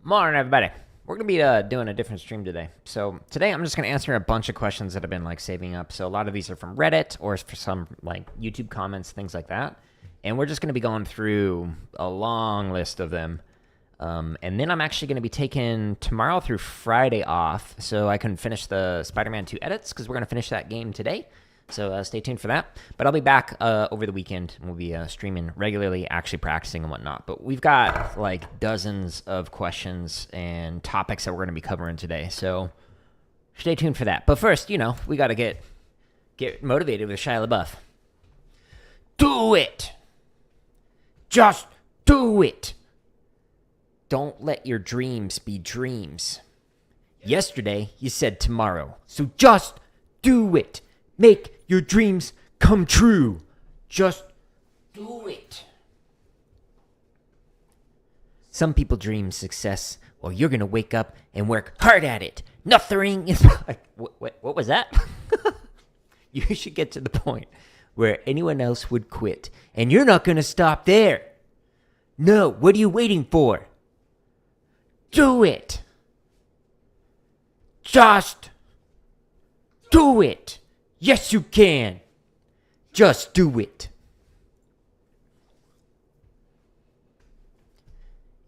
Morning, everybody. We're going to be doing a different stream today. So today I'm just going to answer a bunch of questions that have been saving up. So a lot of these are from Reddit or for some YouTube comments, things like that. And we're just going to be going through a long list of them. And then I'm actually going to be taking tomorrow through Friday off so I can finish the Spider-Man 2 edits because we're going to finish that game today. So stay tuned for that. But I'll be back over the weekend, and we'll be streaming regularly, actually practicing and whatnot. But we've got dozens of questions and topics that we're going to be covering today. So stay tuned for that. But first, we got to get motivated with Shia LaBeouf. Do it! Just do it! Don't let your dreams be dreams. Yesterday, you said tomorrow. So just do it. Make your dreams come true. Just do it. Some people dream success, while you're going to wake up and work hard at it. Nothing is... What was that? You should get to the point where anyone else would quit. And you're not going to stop there. No, what are you waiting for? Do it. Just do it. Yes, you can. Just do it.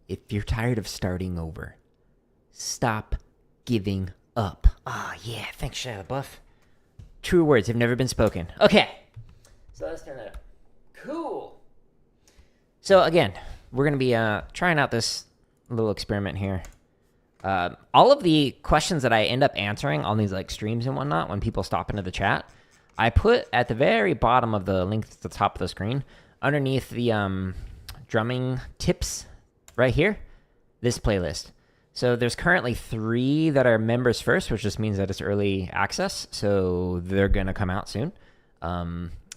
If you're tired of starting over, stop giving up. Ah, yeah. Thanks, Shia LaBeouf. True words have never been spoken. Okay. So let's turn that up. Cool. So again, we're going to be trying out this little experiment here. All of the questions that I end up answering on these streams and whatnot when people stop into the chat, I put at the very bottom of the link at the top of the screen, underneath the drumming tips right here, this playlist. So there's currently 3 that are members first, which just means that it's early access. So they're going to come out soon.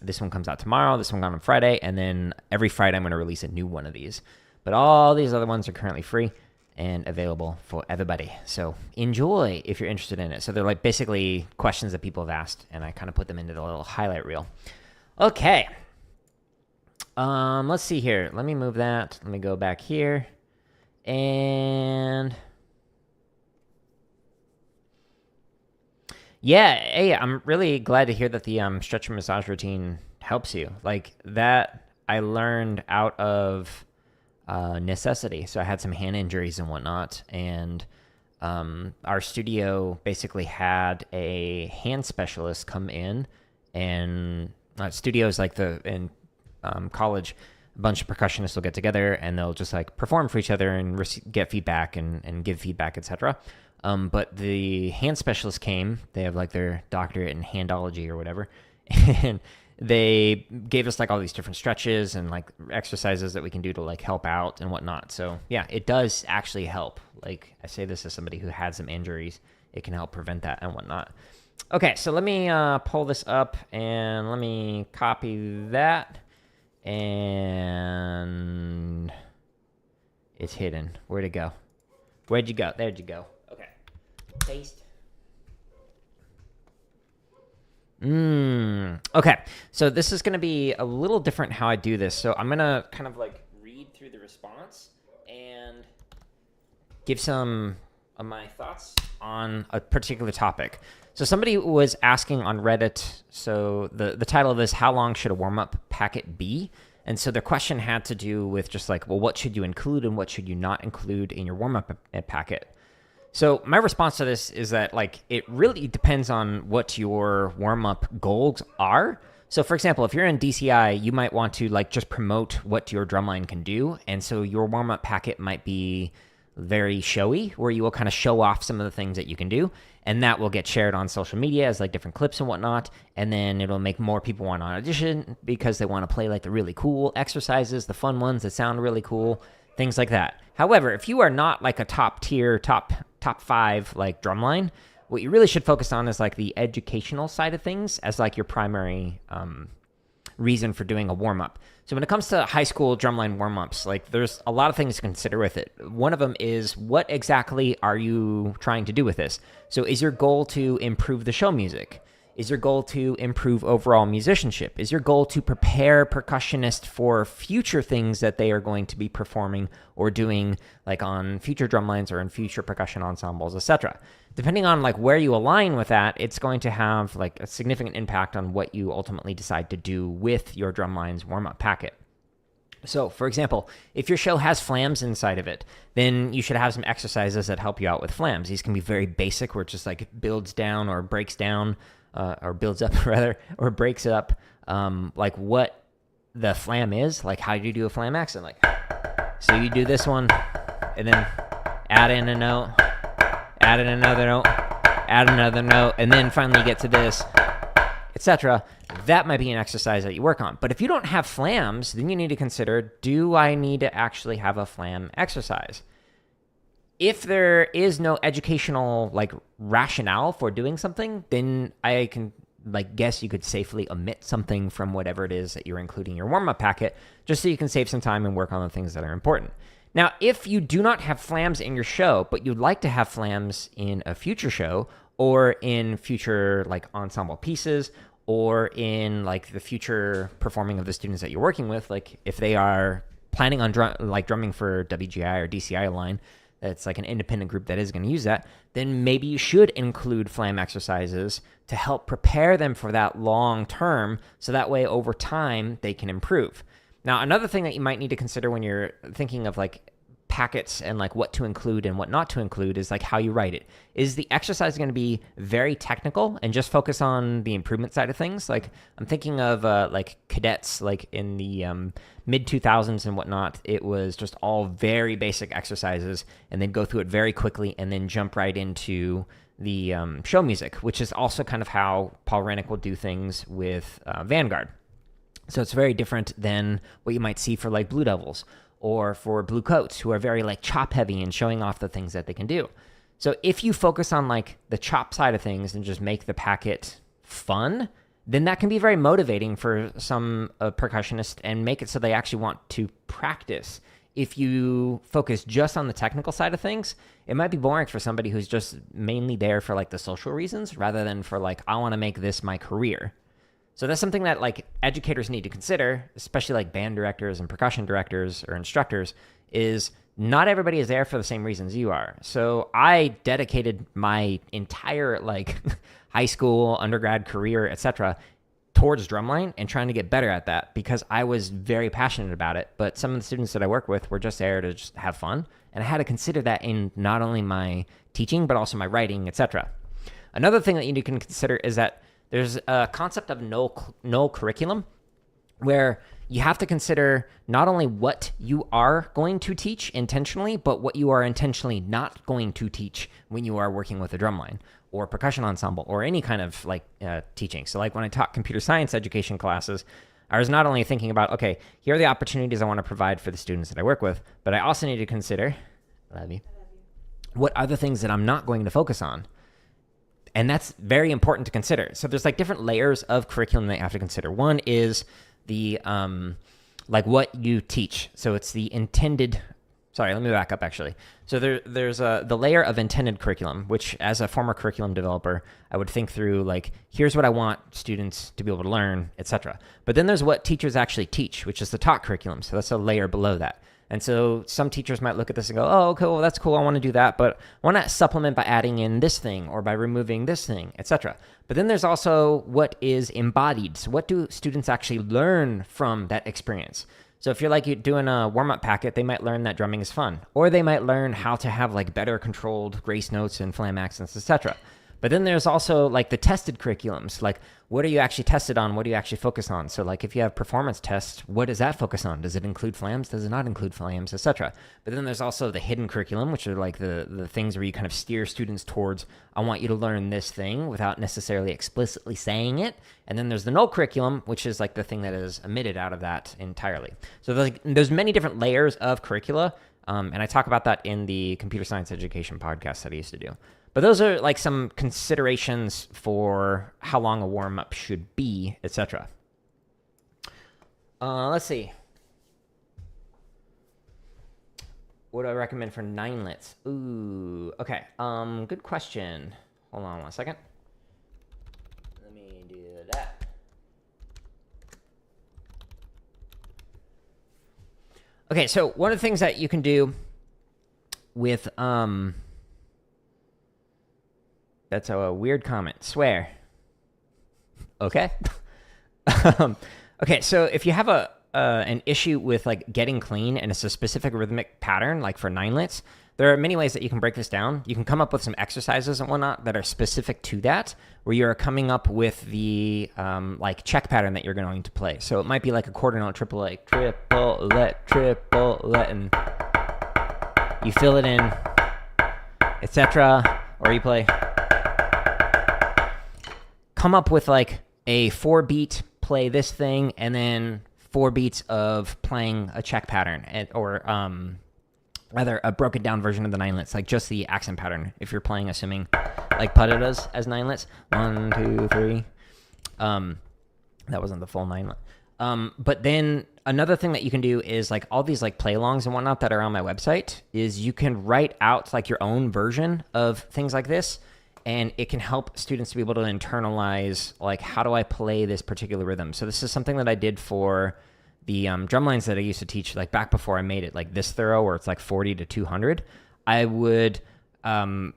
This one comes out tomorrow. This one comes on Friday. And then every Friday I'm going to release a new one of these. But all these other ones are currently free and available for everybody. So enjoy if you're interested in it. So they're basically questions that people have asked, and I kind of put them into the little highlight reel. Okay. Let's see here. Let me move that. Let me go back here. And yeah, hey, I'm really glad to hear that the stretch and massage routine helps you. That I learned out of necessity. So I had some hand injuries and whatnot, and our studio basically had a hand specialist come in, and studios in college, a bunch of percussionists will get together and they'll just perform for each other and get feedback and give feedback, etc. But the hand specialist came. They have their doctorate in handology or whatever, and they gave us all these different stretches and exercises that we can do to help out and whatnot. So yeah, it does actually help. I say this as somebody who had some injuries. It can help prevent that and whatnot. Okay, so let me pull this up and let me copy that. And it's hidden. Where'd it go? Where'd you go? There'd you go. Okay. Paste. Okay, so this is going to be a little different how I do this. So I'm going to kind of read through the response and give some of my thoughts on a particular topic. So somebody was asking on Reddit, so the title of this, how long should a warm-up packet be? And so their question had to do with just well, what should you include and what should you not include in your warm-up packet? So my response to this is that it really depends on what your warm-up goals are. So for example, if you're in DCI, you might want to just promote what your drumline can do. And so your warm-up packet might be very showy, where you will kind of show off some of the things that you can do. And that will get shared on social media as different clips and whatnot. And then it'll make more people want to audition because they want to play the really cool exercises, the fun ones that sound really cool, things like that. However, if you are not a top tier, top 5 drumline, what you really should focus on is the educational side of things as your primary reason for doing a warm-up. So when it comes to high school drumline warm-ups, there's a lot of things to consider with it. One of them is, what exactly are you trying to do with this? So is your goal to improve the show music? Is your goal to improve overall musicianship? Is your goal to prepare percussionists for future things that they are going to be performing or doing, like on future drum lines or in future percussion ensembles, etc.? Depending on like where you align with that, it's going to have like a significant impact on what you ultimately decide to do with your drumline's warm-up packet. So, for example, if your show has flams inside of it, then you should have some exercises that help you out with flams. These can be very basic, where it just like builds down or breaks down, or builds up rather, or breaks up, like what the flam is, like how do you do a flam accent, like, so you do this one, and then add in a note, add in another note, add another note, and then finally get to this, etc. That might be an exercise that you work on. But if you don't have flams, then you need to consider, do I need to actually have a flam exercise? If there is no educational like rationale for doing something, then I can like guess you could safely omit something from whatever it is that you're including in your warm-up packet, just so you can save some time and work on the things that are important. Now, if you do not have flams in your show, but you'd like to have flams in a future show or in future like ensemble pieces, or in like the future performing of the students that you're working with, like if they are planning on drumming for WGI or DCI line, that's like an independent group that is going to use that, then maybe you should include flam exercises to help prepare them for that long term, so that way over time they can improve. Now, another thing that you might need to consider when you're thinking of like packets and like what to include and what not to include is like how you write it. Is the exercise going to be very technical and just focus on the improvement side of things? Like I'm thinking of like cadets, like in the mid 2000s and whatnot, it was just all very basic exercises, and then go through it very quickly and then jump right into the show music, which is also kind of how Paul Rennick will do things with Vanguard. So it's very different than what you might see for like Blue Devils or for Blue Coats, who are very like chop heavy and showing off the things that they can do. So if you focus on like the chop side of things and just make the packet fun, then that can be very motivating for some percussionists and make it so they actually want to practice. If you focus just on the technical side of things, it might be boring for somebody who's just mainly there for like the social reasons rather than for like, I want to make this my career. So that's something that like educators need to consider, especially like band directors and percussion directors or instructors, is not everybody is there for the same reasons you are. So I dedicated my entire like high school, undergrad career, etc. towards drumline and trying to get better at that because I was very passionate about it. But some of the students that I work with were just there to just have fun. And I had to consider that in not only my teaching, but also my writing, etc. Another thing that you can consider is that there's a concept of null curriculum, where you have to consider not only what you are going to teach intentionally, but what you are intentionally not going to teach when you are working with a drumline or percussion ensemble or any kind of like teaching. So like when I taught computer science education classes, I was not only thinking about, okay, here are the opportunities I want to provide for the students that I work with, but I also need to consider, what are the things that I'm not going to focus on? And that's very important to consider. So there's like different layers of curriculum that you have to consider. One is the, like what you teach. So it's the intended, sorry, let me back up actually. So there's the layer of intended curriculum, which as a former curriculum developer, I would think through like, here's what I want students to be able to learn, etc. But then there's what teachers actually teach, which is the taught curriculum. So that's a layer below that. And so some teachers might look at this and go, oh, okay, well, that's cool. I want to do that. But I want to supplement by adding in this thing or by removing this thing, etc. But then there's also what is embodied. So what do students actually learn from that experience? So if you're like you're doing a warm-up packet, they might learn that drumming is fun. Or they might learn how to have like better controlled grace notes and flam accents, etc. But then there's also like the tested curriculums, like what are you actually tested on? What do you actually focus on? So like if you have performance tests, what does that focus on? Does it include flams? Does it not include flams, etc.? But then there's also the hidden curriculum, which are like the things where you kind of steer students towards, I want you to learn this thing without necessarily explicitly saying it. And then there's the null curriculum, which is like the thing that is omitted out of that entirely. So there's many different layers of curricula. And I talk about that in the computer science education podcast that I used to do. But those are like some considerations for how long a warm-up should be, etc. Let's see. What do I recommend for ninelets? Ooh, okay. Good question. Hold on one second. Let me Okay, so one of the things that you can do with that's a weird comment. Swear. Okay. Okay, so if you have an issue with like getting clean and it's a specific rhythmic pattern, like for ninelets, there are many ways that you can break this down. You can come up with some exercises and whatnot that are specific to that, where you're coming up with the like check pattern that you're going to play. So it might be like a quarter note triplet, and you fill it in, etc. Or you play. Come up with like a 4-beat play this thing, and then 4 beats of playing a check pattern, or rather a broken down version of the ninelets, like just the accent pattern. If you're playing, assuming like plateaus as ninelets, 1, 2, 3. That wasn't the full ninelet. But then another thing that you can do is like all these like play alongs and whatnot that are on my website is you can write out like your own version of things like this. And it can help students to be able to internalize, like, how do I play this particular rhythm? So this is something that I did for the drum lines that I used to teach, like back before I made it like this thorough, where it's like 40 to 200. I would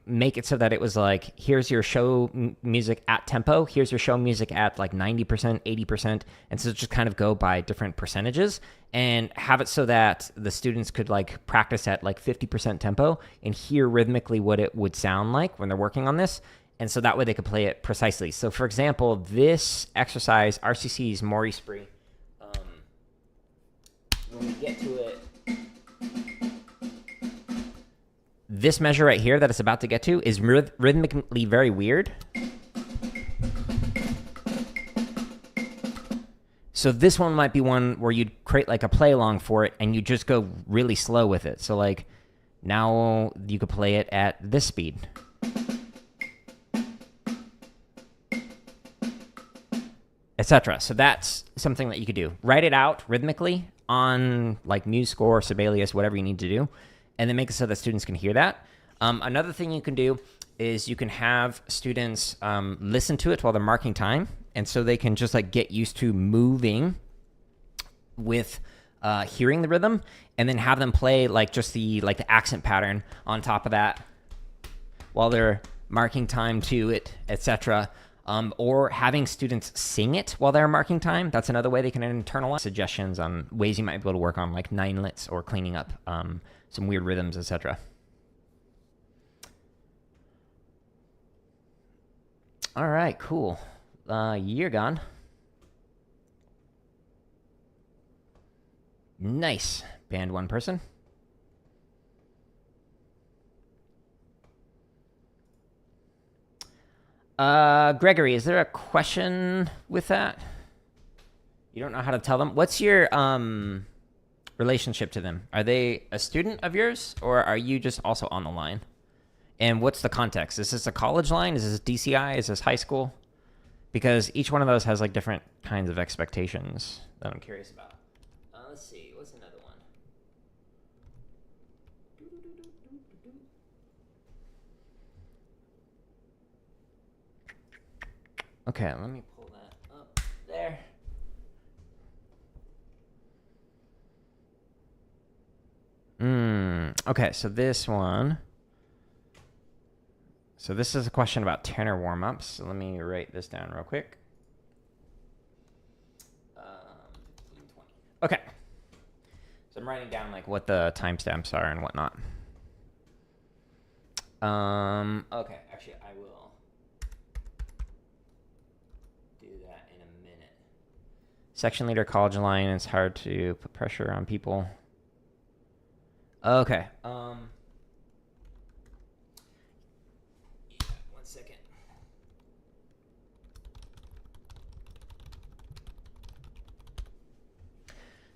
make it so that it was like, here's your show music at tempo, here's your show music at like 90%, 80%, and so just kind of go by different percentages and have it so that the students could like practice at like 50% tempo and hear rhythmically what it would sound like when they're working on this. And so that way they could play it precisely. So for example, this exercise, RCC's Maurice Spree, when we get to it, this measure right here that it's about to get to is rhythmically very weird. So this one might be one where you'd create like a play along for it and you just go really slow with it. So like now you could play it at this speed. Etc. So that's something that you could do. Write it out rhythmically on like MuseScore, Sibelius, whatever you need to do, and then make it so that students can hear that. Another thing you can do is you can have students listen to it while they're marking time, and so they can just like get used to moving with hearing the rhythm, and then have them play like just the accent pattern on top of that while they're marking time to it, etc. Or having students sing it while they're marking time. That's another way they can internalize. Suggestions on ways you might be able to work on like ninelets or cleaning up some weird rhythms, etc. All right, cool. You're gone. Nice. Banned one person. Gregory, is there a question with that? You don't know how to tell them? What's your relationship to them? Are they a student of yours, or are you just also on the line? And what's the context? Is this a college line? Is this DCI? Is this high school? Because each one of those has like different kinds of expectations that I'm curious about. Let's see. What's another one? Okay, let me pull that up there. Okay, so this one. So this is a question about tenor warmups. So let me write this down real quick. 15, 20. Okay. So I'm writing down like what the timestamps are and whatnot. Okay, actually I will do that in a minute. Section leader, college line, it's hard to put pressure on people. Okay. Yeah, 1 second.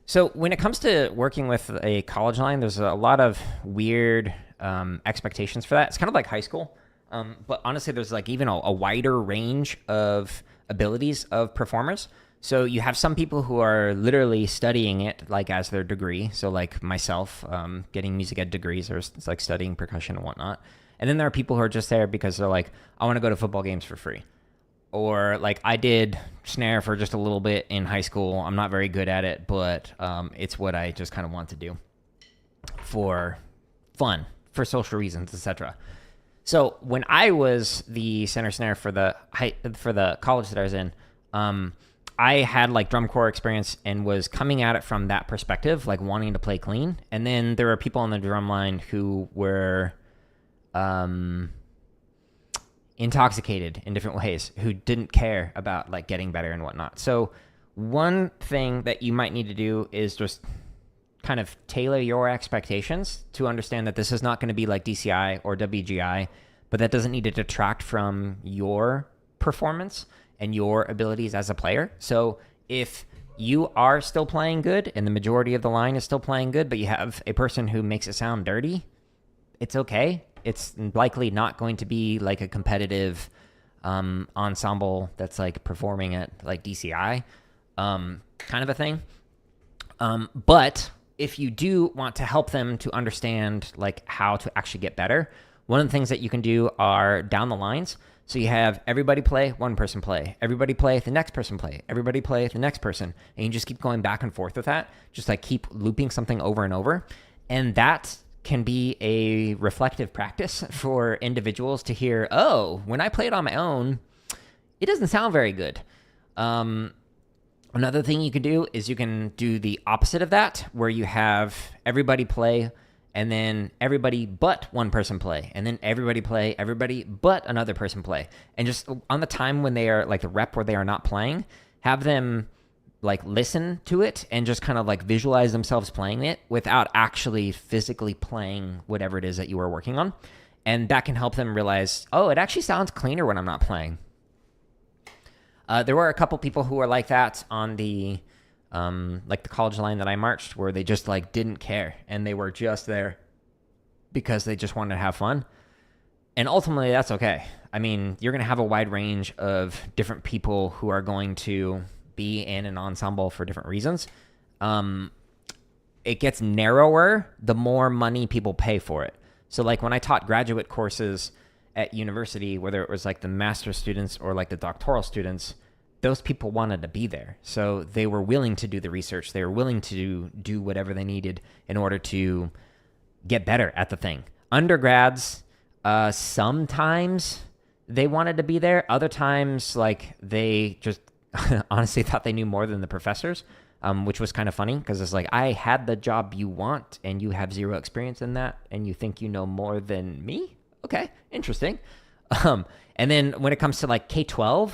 So when it comes to working with a college line, there's a lot of weird expectations for that. It's kind of like high school. But honestly, there's like even a wider range of abilities of performers. So you have some people who are literally studying it like as their degree. So like myself, getting music ed degrees, or it's like studying percussion and whatnot. And then there are people who are just there because they're like, I want to go to football games for free. Or like I did snare for just a little bit in high school. I'm not very good at it, but it's what I just kind of want to do for fun, for social reasons, etc. So when I was the center snare for the college that I was in, I had like drum corps experience and was coming at it from that perspective, like wanting to play clean. And then there were people on the drum line who were intoxicated in different ways, who didn't care about like getting better and whatnot. So one thing that you might need to do is just kind of tailor your expectations to understand that this is not going to be like DCI or WGI, but that doesn't need to detract from your performance and your abilities as a player. So if you are still playing good and the majority of the line is still playing good, but you have a person who makes it sound dirty, it's okay. It's likely not going to be like a competitive ensemble that's like performing at like DCI kind of a thing. But if you do want to help them to understand like how to actually get better, one of the things that you can do are down the lines. So you have everybody play, one person play, everybody play, the next person play, everybody play, the next person. And you just keep going back and forth with that. Just like keep looping something over and over. And that can be a reflective practice for individuals to hear, oh, when I play it on my own, it doesn't sound very good. Another thing you can do is you can do the opposite of that, where you have everybody play and then everybody but one person play, and then everybody play, everybody but another person play. And just on the time when they are like the rep where they are not playing, have them like listen to it and just kind of like visualize themselves playing it without actually physically playing whatever it is that you are working on. And that can help them realize, oh, it actually sounds cleaner when I'm not playing. There were a couple people who were like that on the like the college line that I marched, where they just like didn't care and they were just there because they just wanted to have fun. And ultimately that's okay. I mean, you're going to have a wide range of different people who are going to be in an ensemble for different reasons. It gets narrower the more money people pay for it. So like when I taught graduate courses at university, whether it was like the master's students or like the doctoral students, those people wanted to be there. So they were willing to do the research. They were willing to do whatever they needed in order to get better at the thing. Undergrads, sometimes they wanted to be there. Other times, like they just honestly thought they knew more than the professors, which was kind of funny because it's like, I had the job you want and you have zero experience in that and you think you know more than me? Okay, interesting. And then when it comes to like K-12,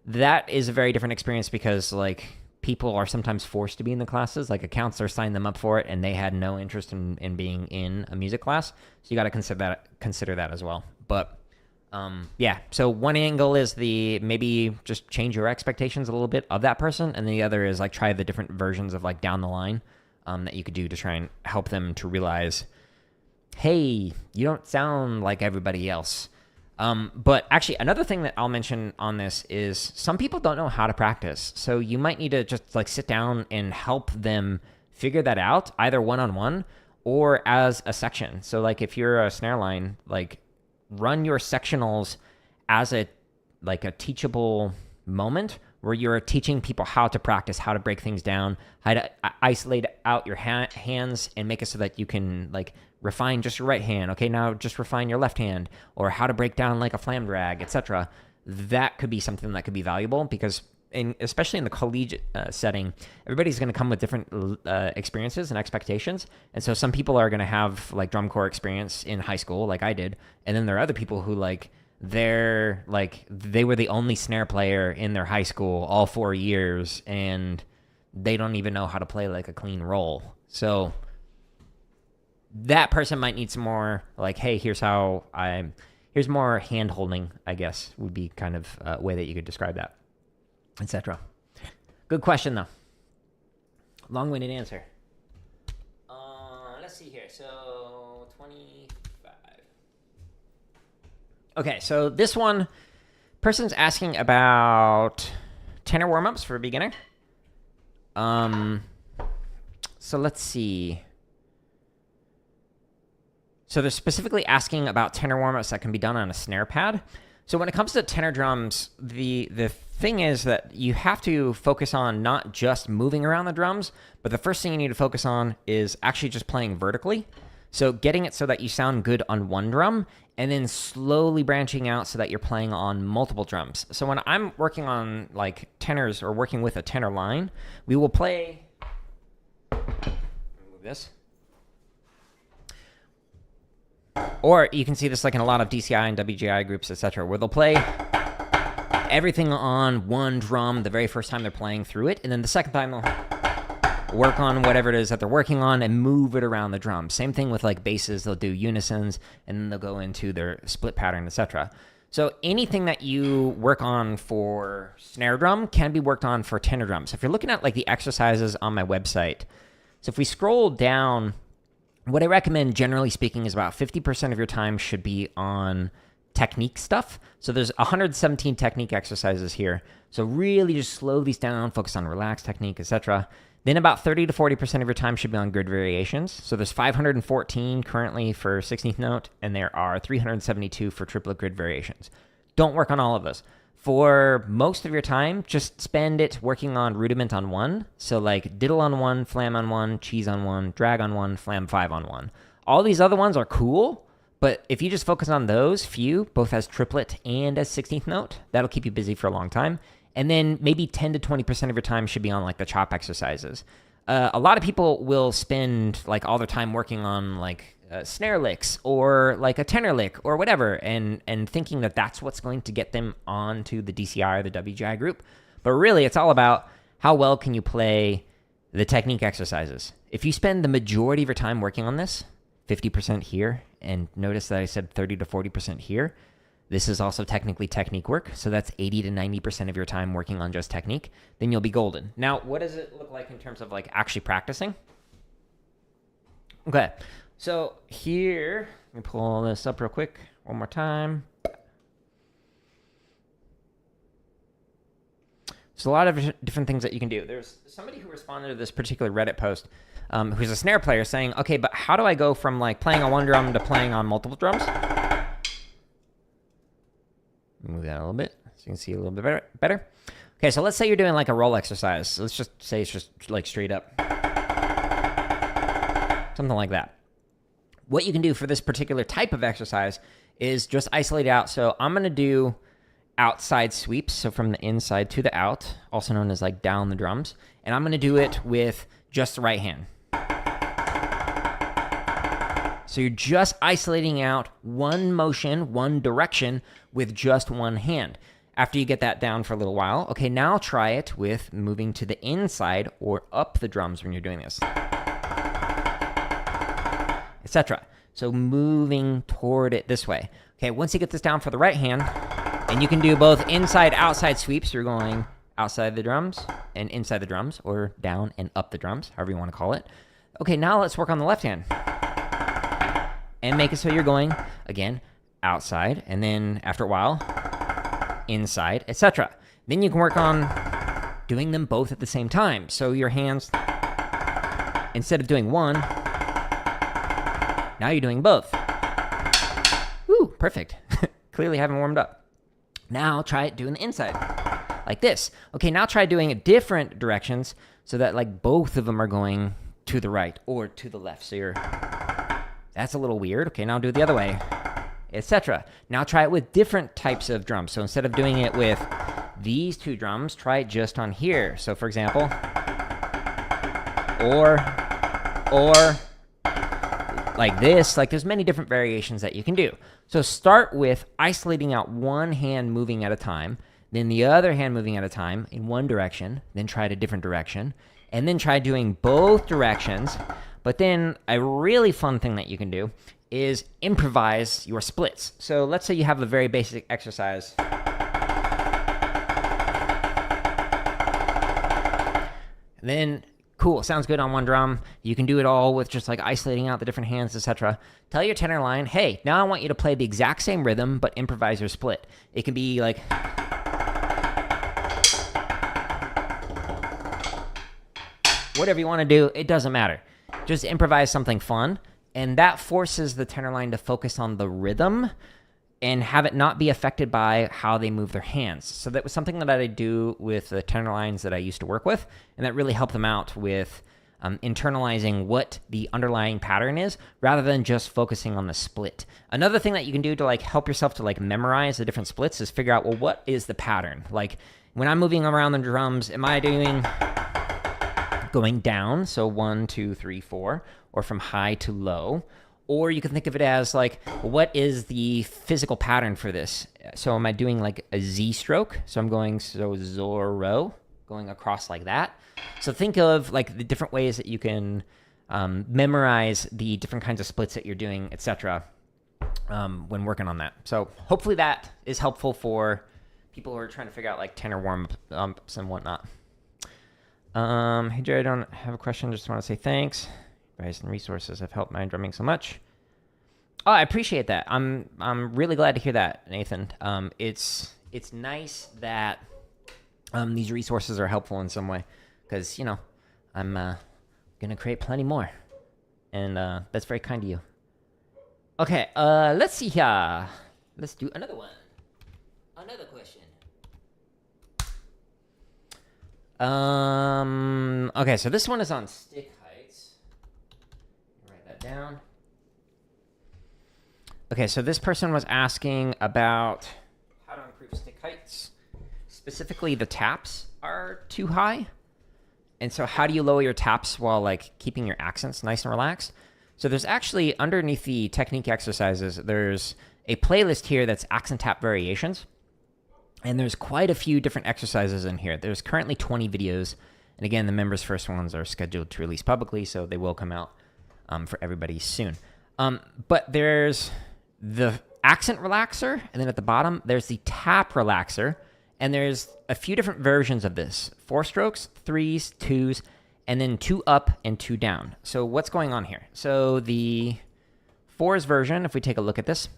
that is a very different experience because like people are sometimes forced to be in the classes. Like a counselor signed them up for it and they had no interest in being in a music class. So you got to consider that as well. But yeah, so one angle is the maybe just change your expectations a little bit of that person, and the other is like try the different versions of like down the line that you could do to try and help them to realize, hey, you don't sound like everybody else. But actually, another thing that I'll mention on this is some people don't know how to practice, so you might need to just like sit down and help them figure that out, either one-on-one or as a section. So like if you're a snare line, like run your sectionals as a teachable moment where you're teaching people how to practice, how to break things down, how to isolate out your hands and make it so that you can like refine just your right hand. Okay, now just refine your left hand, or how to break down like a flam drag, etc. That could be something that could be valuable because especially in the collegiate setting, everybody's going to come with different experiences and expectations. And so some people are going to have like drum corps experience in high school, like I did. And then there are other people who they were the only snare player in their high school all 4 years, and they don't even know how to play like a clean roll. So that person might need some more like, hey, here's more hand holding, I guess would be kind of a way that you could describe that, etc. Good question though. Long-winded answer. Let's see here. So 25. Okay, so this one, person's asking about tenor warmups for a beginner. So let's see. So they're specifically asking about tenor warmups that can be done on a snare pad. So when it comes to tenor drums, the thing is that you have to focus on not just moving around the drums, but the first thing you need to focus on is actually just playing vertically. So getting it so that you sound good on one drum, and then slowly branching out so that you're playing on multiple drums. So when I'm working on like tenors or working with a tenor line, we will play, move this. Or you can see this like in a lot of DCI and WGI groups, etc., where they'll play everything on one drum the very first time they're playing through it, and then the second time they'll work on whatever it is that they're working on and move it around the drum. Same thing with like basses, they'll do unisons, and then they'll go into their split pattern, etc. So anything that you work on for snare drum can be worked on for tenor drums. If you're looking at like the exercises on my website, so if we scroll down, what I recommend, generally speaking, is about 50% of your time should be on technique stuff. So there's 117 technique exercises here. So really just slow these down, focus on relaxed technique, etc. Then about 30 to 40% of your time should be on grid variations. So there's 514 currently for 16th note, and there are 372 for triplet grid variations. Don't work on all of those. For most of your time, just spend it working on rudiment on one. So like diddle on one, flam on one, cheese on one, drag on one, flam 5 on one. All these other ones are cool, but if you just focus on those few, both as triplet and as 16th note, that'll keep you busy for a long time. And then maybe 10 to 20% of your time should be on like the chop exercises. A lot of people will spend like all their time working on like snare licks or like a tenor lick or whatever, and thinking that that's what's going to get them onto the DCI or the WGI group. But really, it's all about how well can you play the technique exercises. If you spend the majority of your time working on this, 50% here, and notice that I said 30 to 40% here, this is also technically technique work, so that's 80 to 90% of your time working on just technique, then you'll be golden. Now, what does it look like in terms of like actually practicing? Okay, so here, let me pull this up real quick one more time. There's a lot of different things that you can do. There's somebody who responded to this particular Reddit post who's a snare player saying, okay, but how do I go from like playing on one drum to playing on multiple drums? Move that a little bit so you can see a little bit better. Okay, so let's say you're doing like a roll exercise. So let's just say it's just like straight up. Something like that. What you can do for this particular type of exercise is just isolate out. So I'm going to do outside sweeps, so from the inside to the out, also known as like down the drums. And I'm going to do it with just the right hand. So you're just isolating out one motion, one direction with just one hand. After you get that down for a little while, okay, now try it with moving to the inside or up the drums when you're doing this, etc. So moving toward it this way. Okay, once you get this down for the right hand, and you can do both inside, outside sweeps. You're going outside the drums and inside the drums, or down and up the drums, however you want to call it. Okay, now let's work on the left hand. And make it so you're going, again, outside, and then after a while, inside, etc. Then you can work on doing them both at the same time. So your hands, instead of doing one, now you're doing both. Woo, perfect. Clearly haven't warmed up. Now try it doing the inside, like this. Okay, now try doing it different directions so that like both of them are going to the right or to the left. So you're... That's a little weird. Okay, now do it the other way, etc. Now try it with different types of drums. So instead of doing it with these two drums, try it just on here. So for example, or like this. Like there's many different variations that you can do. So start with isolating out one hand moving at a time, then the other hand moving at a time in one direction, then try it a different direction, and then try doing both directions. But then a really fun thing that you can do is improvise your splits. So let's say you have a very basic exercise. Then, cool, sounds good on one drum. You can do it all with just like isolating out the different hands, etc. Tell your tenor line, hey, now I want you to play the exact same rhythm, but improvise your split. It can be like... whatever you want to do, it doesn't matter. Just improvise something fun, and that forces the tenor line to focus on the rhythm and have it not be affected by how they move their hands. So that was something that I do with the tenor lines that I used to work with, and that really helped them out with internalizing what the underlying pattern is rather than just focusing on the split. Another thing that you can do to like help yourself to like memorize the different splits is figure out, well, what is the pattern? Like when I'm moving around the drums, am I doing going down, so 1, 2, 3, 4, or from high to low? Or you can think of it as like, what is the physical pattern for this? So am I doing like a Z stroke? So I'm going Zorro, going across like that. So think of like the different ways that you can memorize the different kinds of splits that you're doing, etc. When working on that. So hopefully that is helpful for people who are trying to figure out like tenor warmups and whatnot. Hey Jerry, I don't have a question. Just want to say thanks. Advice and resources have helped my drumming so much. Oh, I appreciate that. I'm really glad to hear that, Nathan. It's nice that these resources are helpful in some way, because you know I'm gonna create plenty more, and that's very kind of you. Okay, let's see here. Let's do another one. Another question. Okay, so this one is on stick heights. Write that down. Okay, so this person was asking about how to improve stick heights. Specifically, the taps are too high. And so how do you lower your taps while like keeping your accents nice and relaxed? So there's actually, underneath the technique exercises, there's a playlist here that's accent tap variations. And there's quite a few different exercises in here. There's currently 20 videos. And again, the members' first ones are scheduled to release publicly, so they will come out for everybody soon. But there's the accent relaxer, and then at the bottom, there's the tap relaxer. And there's a few different versions of this. 4 strokes, 3s, 2s, and then 2 up and 2 down. So what's going on here? So the 4s version, if we take a look at this,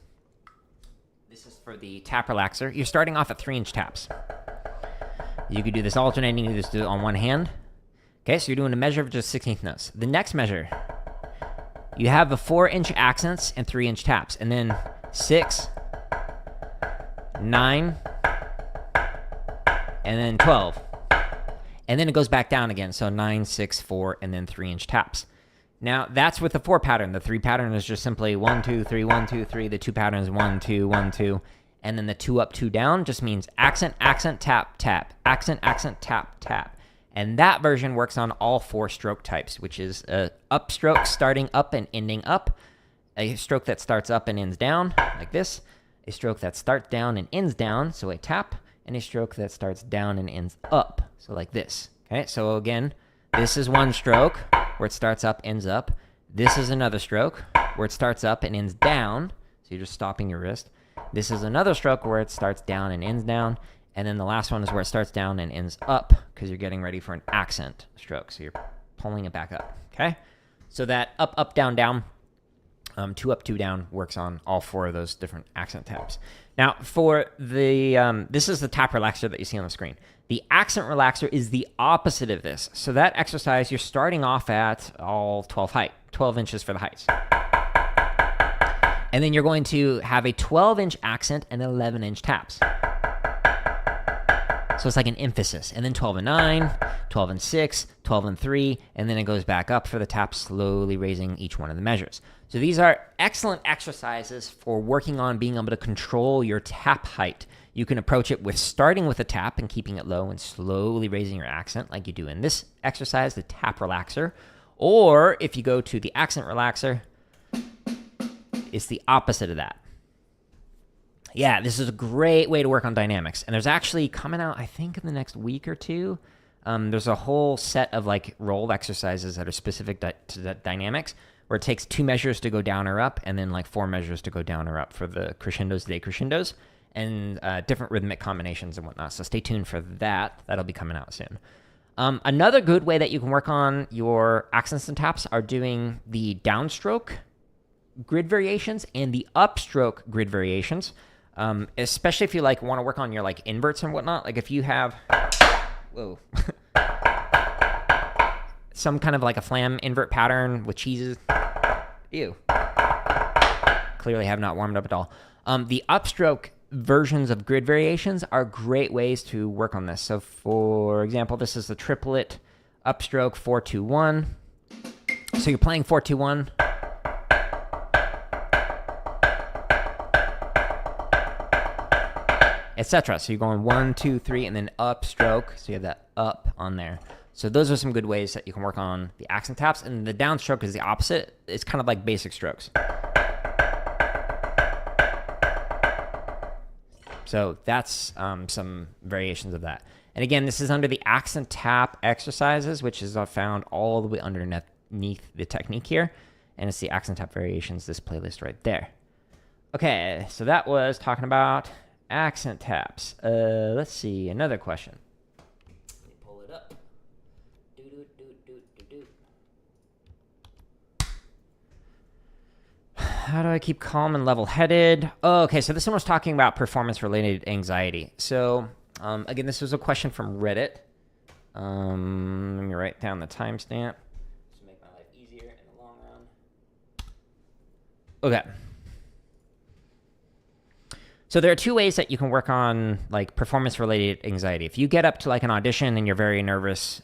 this is for the tap relaxer. You're starting off at 3-inch taps. You could do this alternating, you could just do it on one hand. Okay, so you're doing a measure of just 16th notes. The next measure, you have the 4-inch accents and 3-inch taps, and then 6, 9, and then 12. And then it goes back down again. So 9, 6, 4, and then 3-inch taps. Now, that's with the 4 pattern. The 3 pattern is just simply 1, 2, 3, 1, 2, 3. The 2 pattern is 1, 2, 1, 2. And then the 2 up, 2 down just means accent, accent, tap, tap. Accent, accent, tap, tap. And that version works on all 4 stroke types, which is a up stroke starting up and ending up, a stroke that starts up and ends down, like this, a stroke that starts down and ends down, so a tap, and a stroke that starts down and ends up, so like this. Okay, so again, this is one stroke where it starts up, ends up. This is another stroke where it starts up and ends down, so you're just stopping your wrist. This is another stroke where it starts down and ends down. And then the last one is where it starts down and ends up, because you're getting ready for an accent stroke. So you're pulling it back up, okay? So that up, up, down, down, 2 up, 2 down works on all 4 of those different accent taps. Now, for the, this is the tap relaxer that you see on the screen. The accent relaxer is the opposite of this. So that exercise, you're starting off at all 12 inches for the heights. And then you're going to have a 12-inch accent and 11-inch taps. So it's like an emphasis. And then 12 and 9, 12 and 6, 12 and 3, and then it goes back up for the tap, slowly raising each one of the measures. So these are excellent exercises for working on being able to control your tap height. You can approach it with starting with a tap and keeping it low and slowly raising your accent like you do in this exercise, the tap relaxer. Or if you go to the accent relaxer, it's the opposite of that. Yeah, this is a great way to work on dynamics. And there's actually coming out, I think, in the next week or two, there's a whole set of like roll exercises that are specific to the dynamics, where it takes 2 measures to go down or up, and then like 4 measures to go down or up for the crescendos, decrescendos, and different rhythmic combinations and whatnot. So stay tuned for that. That'll be coming out soon. Another good way that you can work on your accents and taps are doing the downstroke grid variations and the upstroke grid variations. Especially if you like want to work on your like inverts and whatnot. Like if you have, whoa, some kind of like a flam invert pattern with cheeses. Ew. Clearly have not warmed up at all. The upstroke versions of grid variations are great ways to work on this. So for example, this is the triplet upstroke 4-2-1. So you're playing 4-2-1. Etc. So you're going 1, 2, 3, and then upstroke. So you have that up on there. So those are some good ways that you can work on the accent taps. And the downstroke is the opposite. It's kind of like basic strokes. So that's some variations of that. And again, this is under the accent tap exercises, which is found all the way underneath the technique here. And it's the accent tap variations, this playlist right there. Okay, so that was talking about accent taps. Let's see, another question. Let me pull it up. How do I keep calm and level-headed? Oh, okay, so this one was talking about performance-related anxiety. So, again, this was a question from Reddit. Let me write down the timestamp to make my life easier in the long run. Okay. So there are two ways that you can work on like performance-related anxiety. If you get up to like an audition and you're very nervous,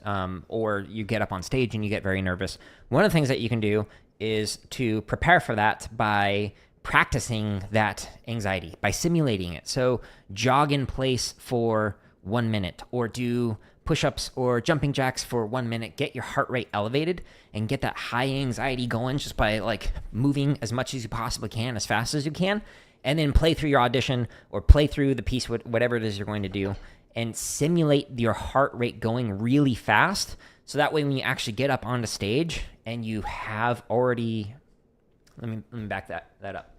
or you get up on stage and you get very nervous, one of the things that you can do is to prepare for that by practicing that anxiety, by simulating it. So jog in place for 1 minute, or do push-ups or jumping jacks for 1 minute. Get your heart rate elevated and get that high anxiety going just by like moving as much as you possibly can, as fast as you can, and then play through your audition or play through the piece, whatever it is you're going to do, and simulate your heart rate going really fast. So that way when you actually get up onto stage and you have already, let me back that up.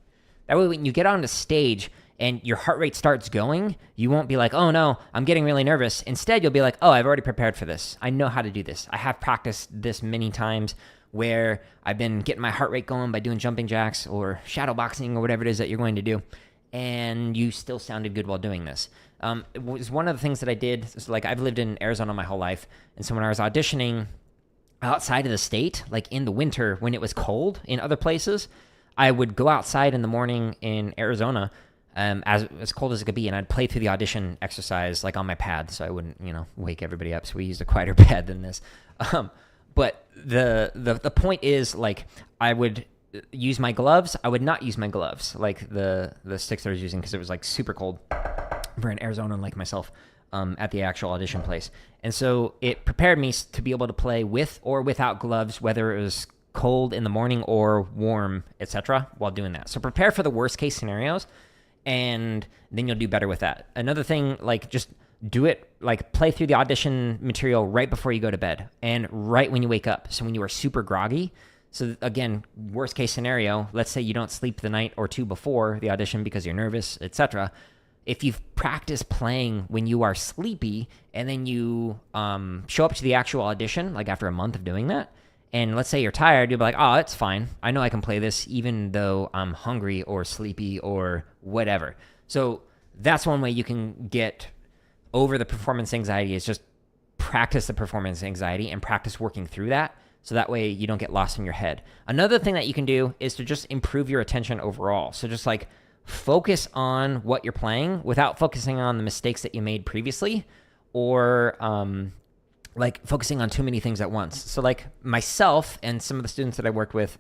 That way when you get onto stage and your heart rate starts going, you won't be like, oh no, I'm getting really nervous. Instead, you'll be like, oh, I've already prepared for this. I know how to do this. I have practiced this many times where I've been getting my heart rate going by doing jumping jacks or shadow boxing or whatever it is that you're going to do. And you still sounded good while doing this. It was one of the things that I did. So like I've lived in Arizona my whole life. And so when I was auditioning outside of the state, like in the winter when it was cold in other places, I would go outside in the morning in Arizona, as cold as it could be, and I'd play through the audition exercise like on my pad, so I wouldn't, wake everybody up. So we used a quieter pad than this. But the point is, like, I would use my gloves. I would not use my gloves, like the sticks that I was using, because it was like super cold. We're in Arizona, like myself, at the actual audition place. And so it prepared me to be able to play with or without gloves, whether it was cold in the morning or warm, etc., while doing that. So prepare for the worst case scenarios, and then you'll do better with that. Another thing, like, just do it, like, play through the audition material right before you go to bed and right when you wake up. So when you are super groggy. So again, worst case scenario, let's say you don't sleep the night or two before the audition because you're nervous, etc. If you've practiced playing when you are sleepy and then you show up to the actual audition, like after a month of doing that, and let's say you're tired, you'll be like, oh, it's fine. I know I can play this even though I'm hungry or sleepy or whatever. So that's one way you can get over the performance anxiety, is just practice the performance anxiety and practice working through that. So that way you don't get lost in your head. Another thing that you can do is to just improve your attention overall. So just like focus on what you're playing without focusing on the mistakes that you made previously, or like focusing on too many things at once. So like myself and some of the students that I worked with,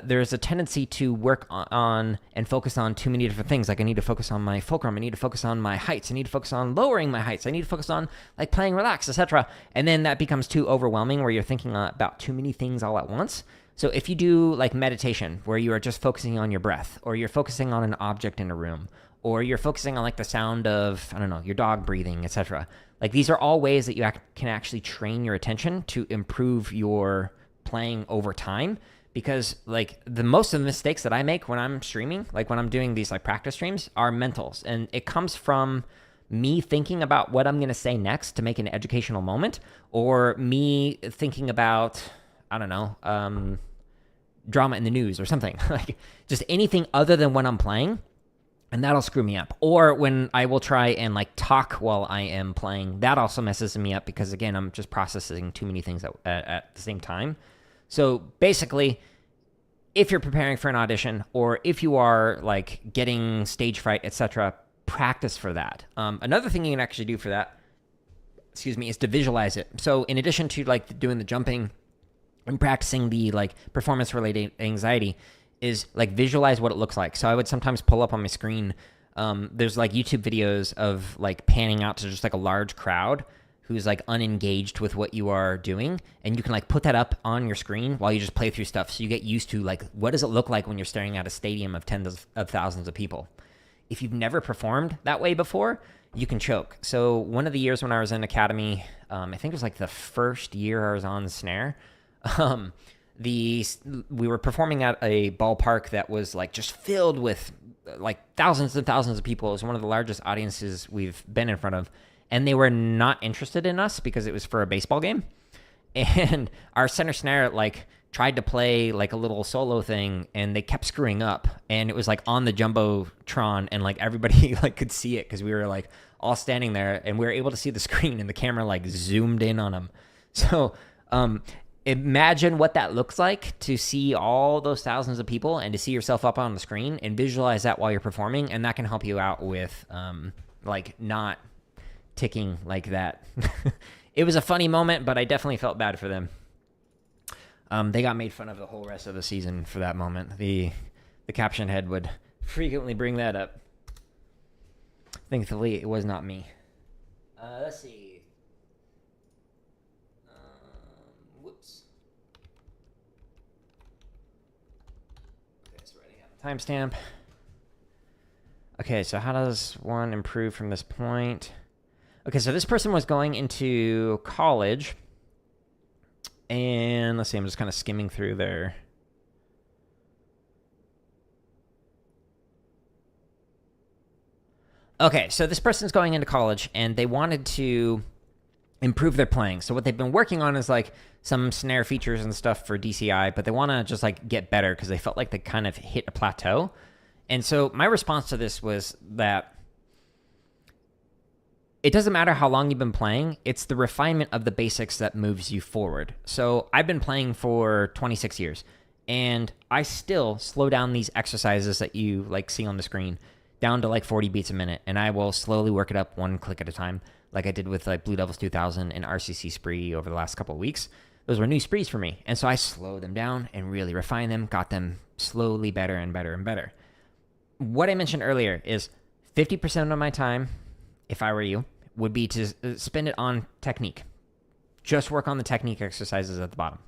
there's a tendency to work on and focus on too many different things. Like I need to focus on my fulcrum. I need to focus on my heights. I need to focus on lowering my heights. I need to focus on like playing relaxed, etc. And then that becomes too overwhelming where you're thinking about too many things all at once. So if you do like meditation where you are just focusing on your breath, or you're focusing on an object in a room, or you're focusing on like the sound of, I don't know, your dog breathing, etc. Like these are all ways that you can actually train your attention to improve your playing over time. Because like most of the mistakes that I make when I'm streaming, like when I'm doing these like practice streams, are mentals. And it comes from me thinking about what I'm going to say next to make an educational moment, or me thinking about, I don't know, drama in the news or something. Like just anything other than when I'm playing, and that'll screw me up. Or when I will try and like talk while I am playing, that also messes me up because again, I'm just processing too many things at the same time. So basically, if you're preparing for an audition or if you are like getting stage fright, etc., practice for that. Another thing you can actually do for that, is to visualize it. So in addition to like doing the jumping and practicing the like performance related anxiety, is like visualize what it looks like. So I would sometimes pull up on my screen. There's like YouTube videos of like panning out to just like a large crowd who's like unengaged with what you are doing, and you can like put that up on your screen while you just play through stuff, so you get used to like what does it look like when you're staring at a stadium of tens of thousands of people. If you've never performed that way before, you can choke. So one of the years when I was in academy, I think it was like the first year I was on snare, we were performing at a ballpark that was like just filled with like thousands and thousands of people. It was one of the largest audiences we've been in front of. And they were not interested in us because it was for a baseball game. And our center snare like tried to play like a little solo thing, and they kept screwing up. And it was like on the Jumbotron, and like everybody like could see it because we were like all standing there, and we were able to see the screen, and the camera like zoomed in on them. So imagine what that looks like to see all those thousands of people and to see yourself up on the screen, and visualize that while you're performing. And that can help you out with like not ticking like that. It was a funny moment, but I definitely felt bad for them. They got made fun of the whole rest of the season for that moment. The caption head would frequently bring that up. Thankfully, it was not me. Let's see. Whoops. Okay, so writing out the timestamp. Okay, so how does one improve from this point? Okay, so this person was going into college, and let's see, I'm just kind of skimming through there. Okay, so this person's going into college, and they wanted to improve their playing. So what they've been working on is like some snare features and stuff for DCI, but they want to just like get better because they felt like they kind of hit a plateau. And so my response to this was that it doesn't matter how long you've been playing, it's the refinement of the basics that moves you forward. So I've been playing for 26 years, and I still slow down these exercises that you like see on the screen down to like 40 beats a minute, and I will slowly work it up one click at a time, like I did with like Blue Devils 2000 and RCC Spree over the last couple of weeks. Those were new sprees for me, and so I slowed them down and really refined them, got them slowly better and better and better. What I mentioned earlier is 50% of my time, if I were you, would be to spend it on technique. Just work on the technique exercises at the bottom.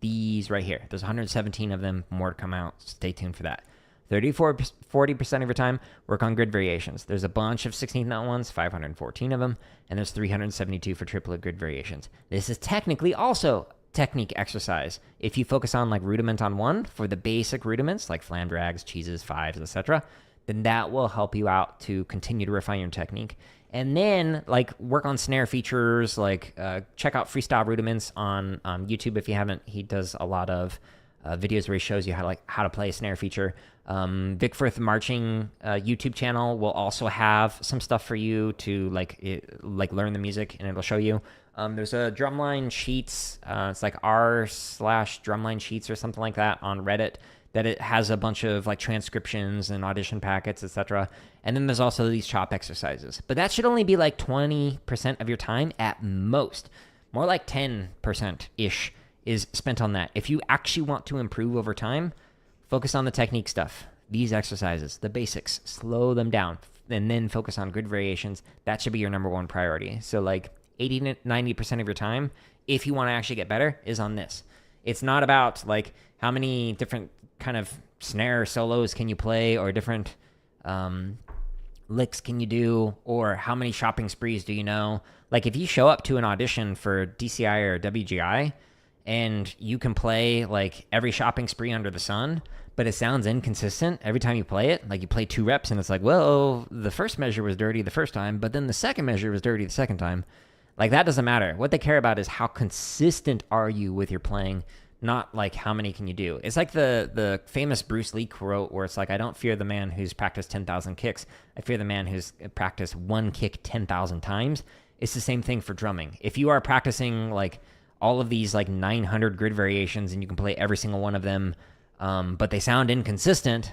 These right here. There's 117 of them, more to come out. Stay tuned for that. 40% of your time, work on grid variations. There's a bunch of 16th note ones, 514 of them, and there's 372 for triplet grid variations. This is technically also technique exercise. If you focus on like rudiment on one for the basic rudiments, like flam drags, cheeses, fives, etc., then that will help you out to continue to refine your technique. And then like work on snare features, like check out Freestyle Rudiments on YouTube if you haven't. He does a lot of videos where he shows you how to play a snare feature. Vic Firth Marching YouTube channel will also have some stuff for you to like learn the music, and it'll show you. There's a drumline sheets. It's like r/drumline sheets or something like that on Reddit, that it has a bunch of like transcriptions and audition packets, etc. And then there's also these chop exercises. But that should only be like 20% of your time at most. More like 10%-ish is spent on that. If you actually want to improve over time, focus on the technique stuff. These exercises, the basics, slow them down, and then focus on grid variations. That should be your number one priority. So like 80 to 90% of your time, if you want to actually get better, is on this. It's not about like how many different kind of snare solos can you play, or different licks can you do, or how many shopping sprees do you know. Like if you show up to an audition for DCI or WGI and you can play like every shopping spree under the sun, but it sounds inconsistent every time you play it, like you play 2 reps and it's like, well, the first measure was dirty the first time, but then the second measure was dirty the second time. Like that doesn't matter. What they care about is how consistent are you with your playing, not like how many can you do. It's like the famous Bruce Lee quote where it's like, I don't fear the man who's practiced 10,000 kicks. I fear the man who's practiced one kick 10,000 times. It's the same thing for drumming. If you are practicing like all of these like 900 grid variations and you can play every single one of them but they sound inconsistent,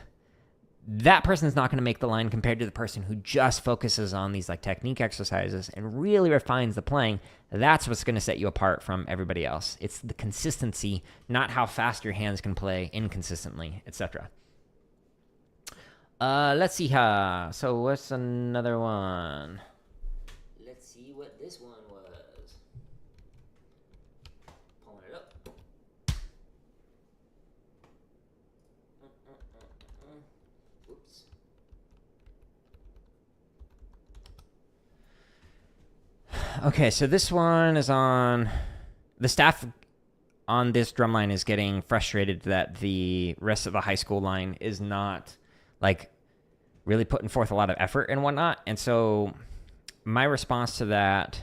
that person's not going to make the line compared to the person who just focuses on these like technique exercises and really refines the playing. That's what's going to set you apart from everybody else. It's the consistency, not how fast your hands can play inconsistently, etc. Let's see here. So what's another one? Let's see what this one was. Pulling it up. Oops. Okay, so this one is on... The staff on this drum line is getting frustrated that the rest of the high school line is not, like, really putting forth a lot of effort and whatnot. And so my response to that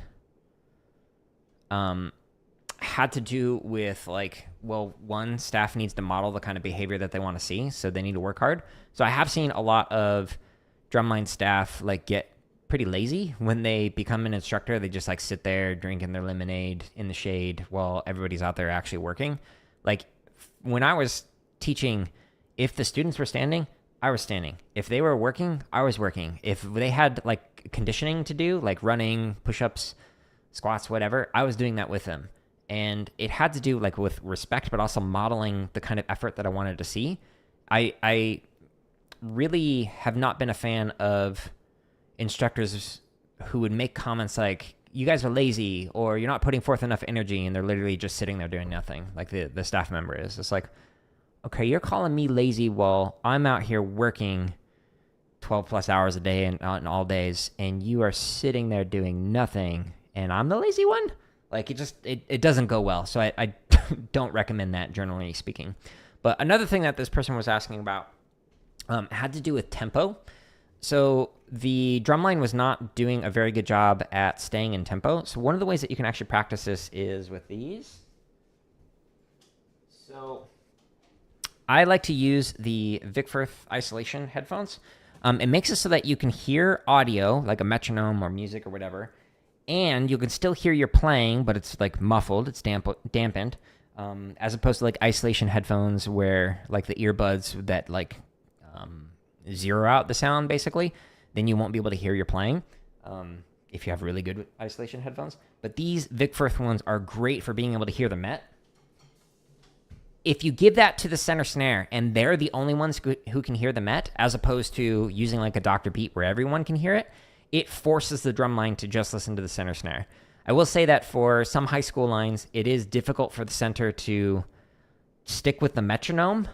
had to do with, like, well, one, staff needs to model the kind of behavior that they want to see, so they need to work hard. So I have seen a lot of drumline staff, like, get pretty lazy when they become an instructor. They just, like, sit there drinking their lemonade in the shade while everybody's out there actually working. Like, when I was teaching, if the students were standing, I was standing. If they were working, I was working. If they had, like, conditioning to do, like running, push-ups, squats, whatever, I was doing that with them. And it had to do, like, with respect, but also modeling the kind of effort that I wanted to see. I really have not been a fan of instructors who would make comments like, you guys are lazy, or you're not putting forth enough energy, and they're literally just sitting there doing nothing, like the staff member is. It's like, okay, you're calling me lazy while I'm out here working 12 plus hours a day and all days, and you are sitting there doing nothing, and I'm the lazy one? Like, it doesn't go well. So I don't recommend that, generally speaking. But another thing that this person was asking about had to do with tempo. So the drumline was not doing a very good job at staying in tempo. So one of the ways that you can actually practice this is with these. So I like to use the Vickfirth isolation headphones. It makes it so that you can hear audio, like a metronome or music or whatever, and you can still hear your playing, but it's like muffled, it's dampened, as opposed to like isolation headphones where like the earbuds that like zero out the sound basically, then you won't be able to hear your playing if you have really good isolation headphones. But these Vickfirth ones are great for being able to hear the met. If you give that to the center snare and they're the only ones who can hear the met, as opposed to using like a Dr. Beat where everyone can hear it, it forces the drum line to just listen to the center snare. I will say that for some high school lines, it is difficult for the center to stick with the metronome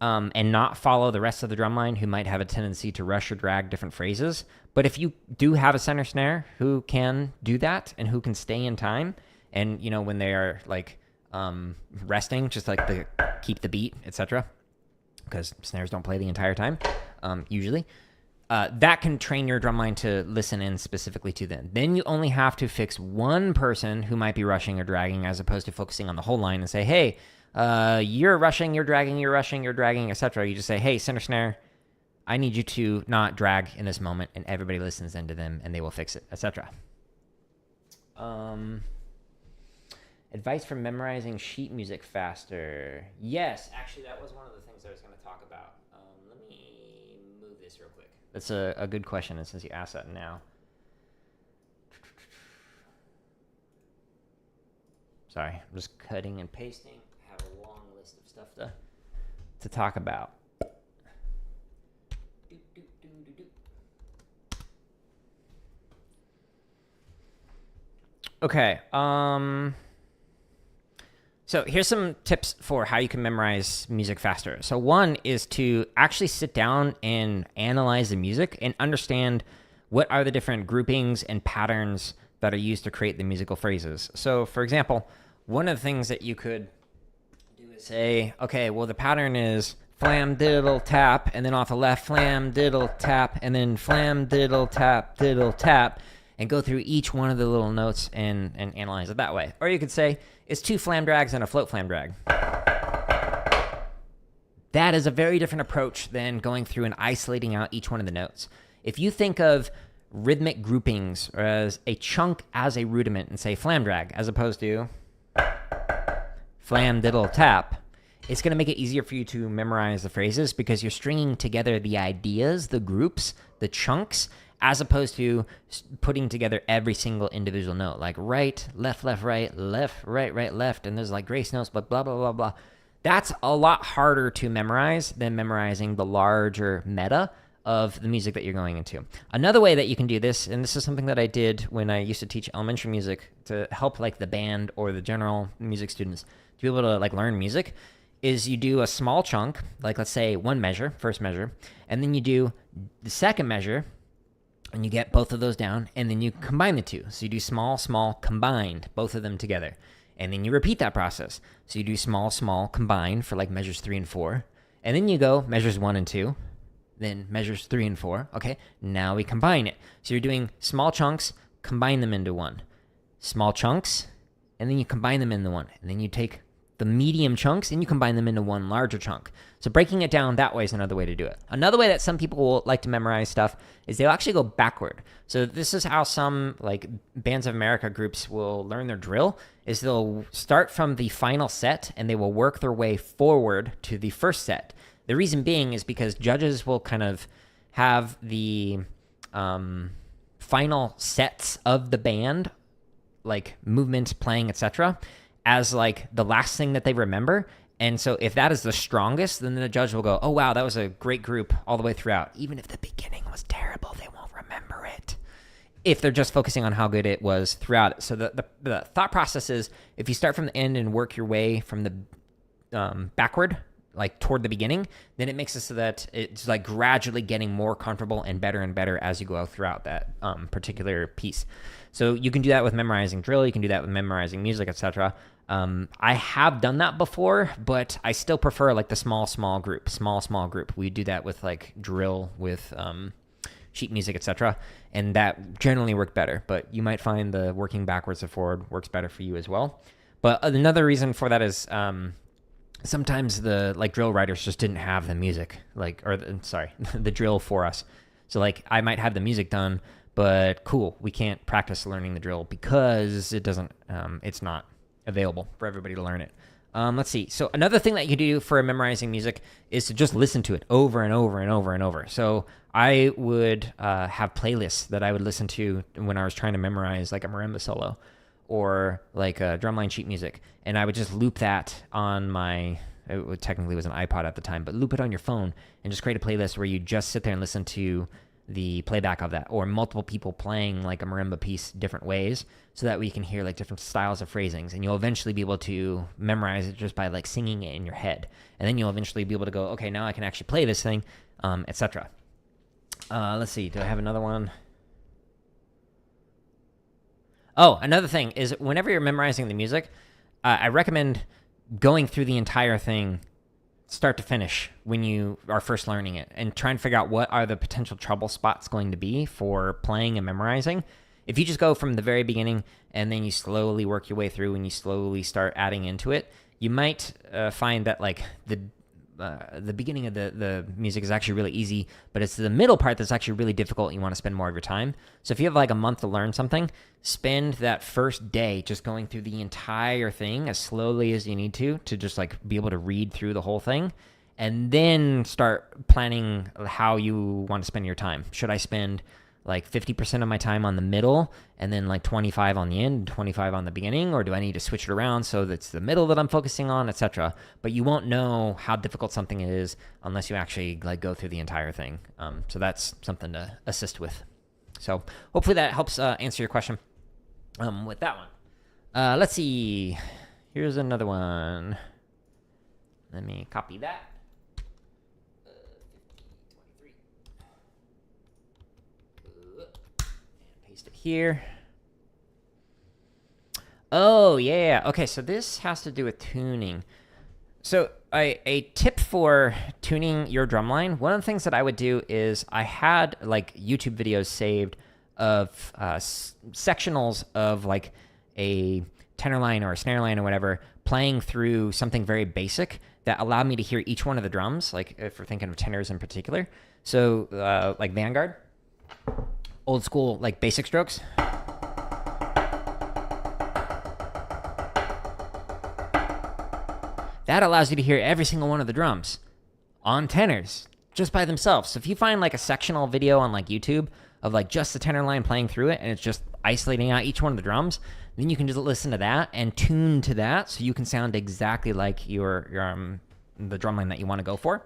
and not follow the rest of the drum line, who might have a tendency to rush or drag different phrases. But if you do have a center snare who can do that and who can stay in time, and, you know, when they are like resting, just like the keep the beat, etc., because snares don't play the entire time usually, that can train your drumline to listen in specifically to them. Then you only have to fix one person who might be rushing or dragging, as opposed to focusing on the whole line and say, hey, you're rushing, you're dragging, you're rushing, you're dragging, etc. You just say, hey, center snare, I need you to not drag in this moment, and everybody listens into them and they will fix it, etc. Advice for memorizing sheet music faster. Yes, actually, that was one of the things I was going to talk about. Let me move this real quick. That's a good question, and since you asked that now. Sorry, I'm just cutting and pasting. I have a long list of stuff to talk about. Okay, so here's some tips for how you can memorize music faster. So one is to actually sit down and analyze the music and understand what are the different groupings and patterns that are used to create the musical phrases. So for example, one of the things that you could do is say, okay, well, the pattern is flam, diddle, tap, and then off the left, flam, diddle, tap, and then flam, diddle, tap, and go through each one of the little notes and analyze it that way. Or you could say, it's 2 flam drags and a float flam drag. That is a very different approach than going through and isolating out each one of the notes. If you think of rhythmic groupings as a chunk as a rudiment and say flam drag, as opposed to flam, diddle, tap, it's going to make it easier for you to memorize the phrases because you're stringing together the ideas, the groups, the chunks, as opposed to putting together every single individual note, like right, left, right, left, and there's like grace notes, but blah, blah, blah, blah. That's a lot harder to memorize than memorizing the larger meta of the music that you're going into. Another way that you can do this, and this is something that I did when I used to teach elementary music to help like the band or the general music students to be able to like learn music, is you do a small chunk, like let's say one measure, first measure, and then you do the second measure, and you get both of those down, and then you combine the two. So you do small, small, combined, both of them together. And then you repeat that process. So you do small, small, combined for like measures 3 and 4. And then you go measures 1 and 2, then measures 3 and 4. Okay, now we combine it. So you're doing small chunks, combine them into one. Small chunks, and then you combine them into one. And then you take the medium chunks and you combine them into one larger chunk. So breaking it down that way is another way to do it. Another way that some people will like to memorize stuff is they'll actually go backward. So this is how some like Bands of America groups will learn their drill, is they'll start from the final set and they will work their way forward to the first set. The reason being is because judges will kind of have the final sets of the band, like movements, playing, etc., as like the last thing that they remember. And so if that is the strongest, then the judge will go, oh wow, that was a great group all the way throughout. Even if the beginning was terrible, they won't remember it if they're just focusing on how good it was throughout it. So the thought process is, if you start from the end and work your way from the backward, like toward the beginning, then it makes it so that it's like gradually getting more comfortable and better as you go throughout that particular piece. So you can do that with memorizing drill, you can do that with memorizing music, etc. I have done that before, but I still prefer like the small group. We do that with like drill, with sheet music, etc. And that generally worked better, but you might find the working backwards and forward works better for you as well. But another reason for that is sometimes the like drill writers just didn't have the music, the drill for us. So like I might have the music done, but cool, we can't practice learning the drill because it's not available for everybody to learn it. Let's see. So another thing that you can do for memorizing music is to just listen to it over and over. So I would have playlists that I would listen to when I was trying to memorize like a marimba solo or like a drumline sheet music, and I would just loop that on it technically was an iPod at the time, but loop it on your phone and just create a playlist where you just sit there and listen to the playback of that, or multiple people playing like a marimba piece different ways, so that we can hear like different styles of phrasings, and you'll eventually be able to memorize it just by like singing it in your head, and then you'll eventually be able to go, okay, now I can actually play this thing, etc. Let's see, do I have another one? Oh, another thing is whenever you're memorizing the music, I recommend going through the entire thing start to finish when you are first learning it, and try and figure out what are the potential trouble spots going to be for playing and memorizing. If you just go from the very beginning and then you slowly work your way through and you slowly start adding into it, you might find that like the beginning of the music is actually really easy, but it's the middle part that's actually really difficult and you want to spend more of your time. So if you have like a month to learn something, spend that first day just going through the entire thing as slowly as you need to just like be able to read through the whole thing, and then start planning how you want to spend your time. Should I spend like 50% of my time on the middle and then like 25 on the end, 25 on the beginning, or do I need to switch it around so that's the middle that I'm focusing on, etc. But you won't know how difficult something is unless you actually like go through the entire thing. So that's something to assist with. So hopefully that helps answer your question with that one. Let's see. Here's another one. Let me copy that. Here. Oh, yeah. Okay, so this has to do with tuning. So a tip for tuning your drumline, one of the things that I would do is I had like YouTube videos saved of sectionals of like a tenor line or a snare line or whatever playing through something very basic that allowed me to hear each one of the drums, like if we're thinking of tenors in particular. So like Vanguard. Old school, like basic strokes. that allows you to hear every single one of the drums on tenors just by themselves. So if you find like a sectional video on like YouTube of like just the tenor line playing through it and it's just isolating out each one of the drums, then you can just listen to that and tune to that so you can sound exactly like your the drum line that you want to go for.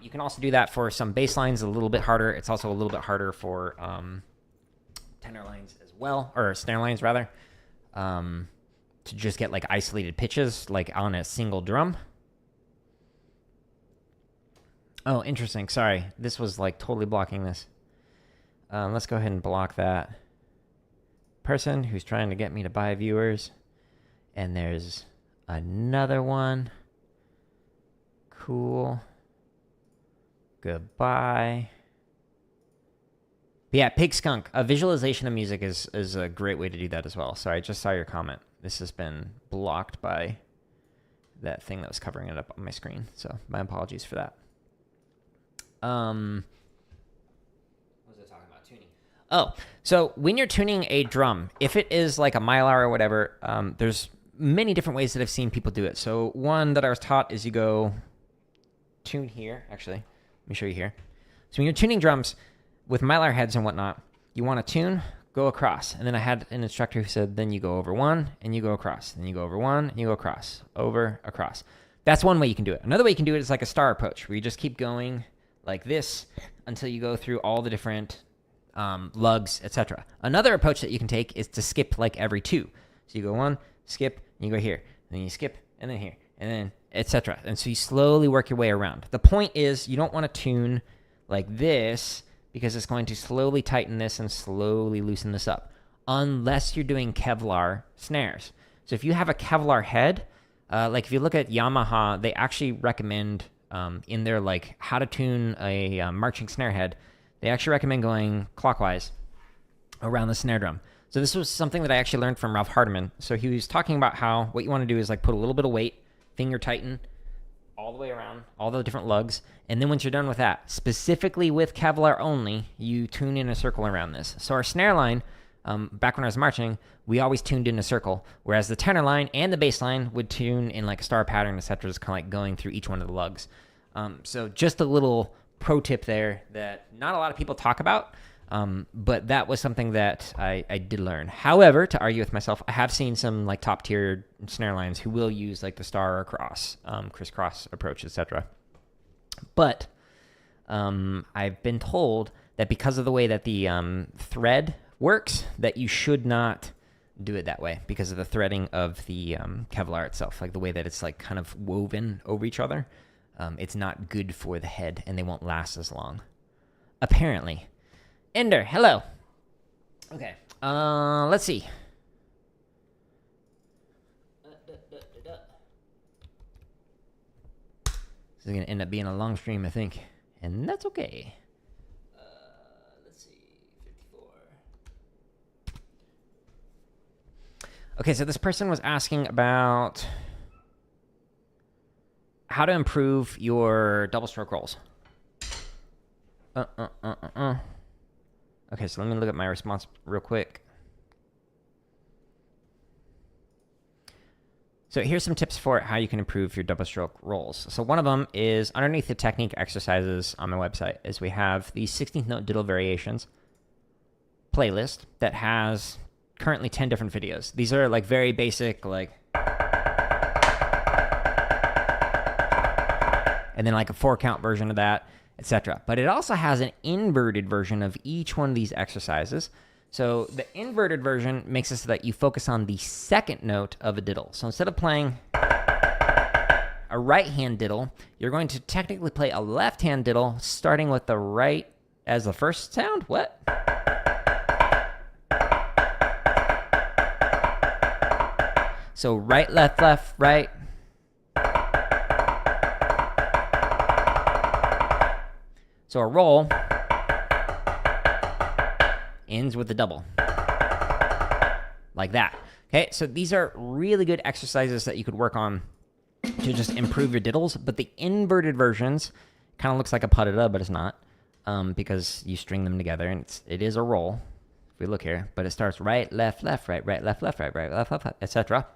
You can also do that for some bass lines, a little bit harder. It's also a little bit harder for tenor lines as well, or snare lines rather, to just get like isolated pitches like on a single drum. Oh, interesting. Sorry. This was like totally blocking this. Let's go ahead and block that person who's trying to get me to buy viewers. And there's another one. Cool. Goodbye. But yeah, Pig Skunk. A visualization of music is a great way to do that as well. Sorry, I just saw your comment. This has been blocked by that thing that was covering it up on my screen. So my apologies for that. What was I talking about? Tuning. Oh, so when you're tuning a drum, if it is like a Mylar or whatever, there's many different ways that I've seen people do it. So one that I was taught is you go tune here. Actually, let me show you here. So when you're tuning drums with Mylar heads and whatnot, you want to tune, go across. And then I had an instructor who said, then you go over one and you go across. Then you go over one and you go across, over, across. That's one way you can do it. Another way you can do it is like a star approach, where you just keep going like this until you go through all the different lugs, etc. Another approach that you can take is to skip like every two. So you go one, skip, and you go here, and then you skip, and then here, and then etc. And so you slowly work your way around. The point is you don't want to tune like this because it's going to slowly tighten this and slowly loosen this up, unless you're doing Kevlar snares. So if you have a Kevlar head, like if you look at Yamaha, they actually recommend in their like how to tune a marching snare head, they actually recommend going clockwise around the snare drum. So this was something that I actually learned from Ralph Hardiman. So he was talking about how what you want to do is like put a little bit of weight, finger tighten all the way around, all the different lugs. And then once you're done with that, specifically with Kevlar only, you tune in a circle around this. So our snare line, back when I was marching, we always tuned in a circle, whereas the tenor line and the bass line would tune in like a star pattern, etc., just kind of like going through each one of the lugs. So just a little pro tip there that not a lot of people talk about, but that was something that I did learn. However, to argue with myself, I have seen some like top tier snare lines who will use like the star or cross, crisscross approach, etc. But I've been told that because of the way that the thread works, that you should not do it that way because of the threading of the Kevlar itself, like the way that it's like kind of woven over each other. It's not good for the head, and they won't last as long, apparently. Ender, hello. Okay, let's see. This is going to end up being a long stream, I think, and that's okay. Let's see, 54. Okay, so this person was asking about how to improve your double stroke rolls. Okay, so let me look at my response real quick. So here's some tips for how you can improve your double stroke rolls. So one of them is underneath the technique exercises on my website is we have the 16th note diddle variations playlist that has currently 10 different videos. These are like very basic, like, and then like a 4-count version of that, etc. But it also has an inverted version of each one of these exercises. So the inverted version makes it so that you focus on the second note of a diddle. So instead of playing a right-hand diddle, you're going to technically play a left-hand diddle, starting with the right as the first sound. What? So right, left, left, right. So a roll ends with the double, like that. Okay, so these are really good exercises that you could work on to just improve your diddles, but the inverted versions kind of looks like a pas de deux, but it's not, because you string them together, and it is a roll, if we look here, but it starts right, left, left, right, left, left, right, left, left, etc.,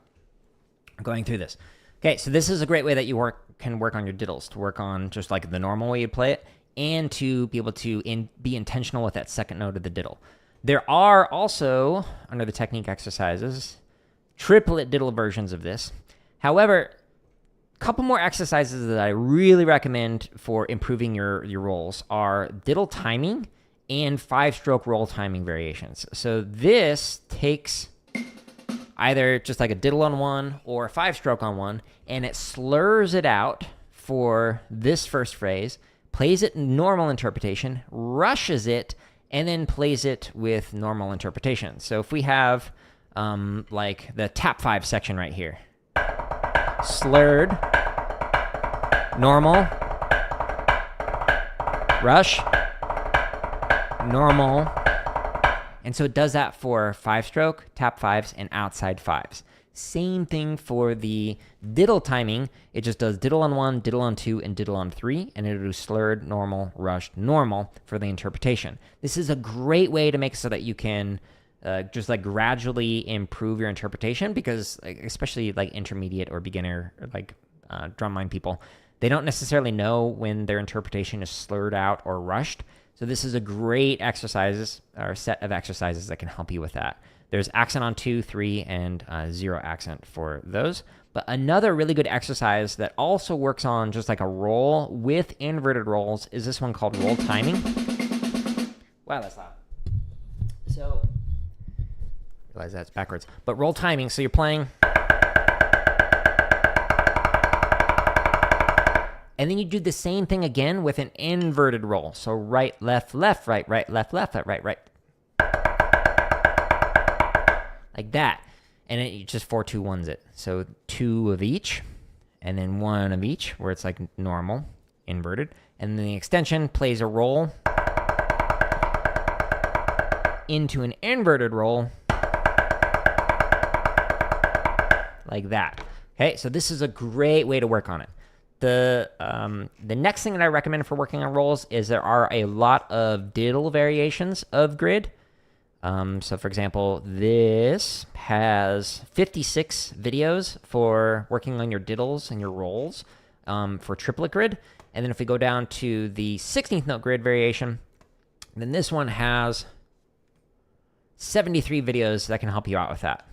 going through this. Okay, so this is a great way that you can work on your diddles, to work on just like the normal way you play it, and to be able to be intentional with that second note of the diddle. There are also, under the technique exercises, triplet diddle versions of this. However, a couple more exercises that I really recommend for improving your rolls are diddle timing and 5-stroke roll timing variations. So this takes either just like a diddle on one or a 5-stroke on one, and it slurs it out for this first phrase, plays it in normal interpretation, rushes it, and then plays it with normal interpretation. So if we have like the tap 5 section right here, slurred, normal, rush, normal. And so it does that for 5-stroke, tap 5s, and outside 5s. Same thing for the diddle timing. It just does diddle on 1, diddle on 2, and diddle on 3, and it'll do slurred, normal, rushed, normal for the interpretation. This is a great way to make it so that you can just like gradually improve your interpretation, because especially like intermediate or beginner like drumline people, they don't necessarily know when their interpretation is slurred out or rushed. So this is a great exercises or set of exercises that can help you with that. There's accent on 2, 3, and 0 accent for those. But another really good exercise that also works on just like a roll with inverted rolls is this one called roll timing. Wow, that's loud. So, realize that's backwards. But roll timing, so you're playing, and then you do the same thing again with an inverted roll. So right, left, left, right, right, left, left, right, right. Like that. And it just 4, 2, 1s it. So 2 of each, and then 1 of each, where it's like normal, inverted. And then the extension plays a roll into an inverted roll, like that. Okay, so this is a great way to work on it. The next thing that I recommend for working on rolls is there are a lot of diddle variations of grid. So for example, this has 56 videos for working on your diddles and your rolls for triplet grid. And then if we go down to the 16th note grid variation, then this one has 73 videos that can help you out with that.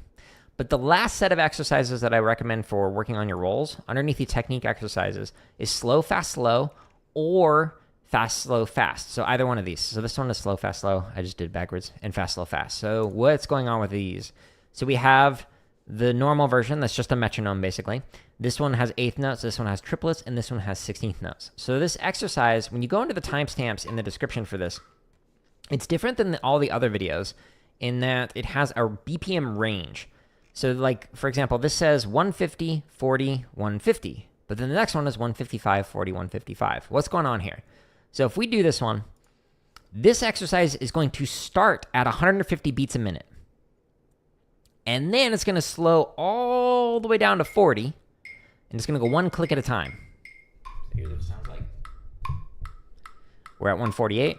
But the last set of exercises that I recommend for working on your rolls underneath the technique exercises is slow, fast, slow, or fast, slow, fast. So either one of these. So this one is slow, fast, slow. I just did backwards. And fast, slow, fast. So what's going on with these? So we have the normal version. That's just a metronome, basically. This one has 8th notes. This one has triplets. And this one has 16th notes. So this exercise, when you go into the timestamps in the description for this, it's different than all the other videos in that it has a BPM range. So like, for example, this says 150, 40, 150. But then the next one is 155, 40, 155. What's going on here? So if we do this one, this exercise is going to start at 150 beats a minute. And then it's going to slow all the way down to 40. And it's going to go one click at a time. So here's what it sounds like. We're at 148,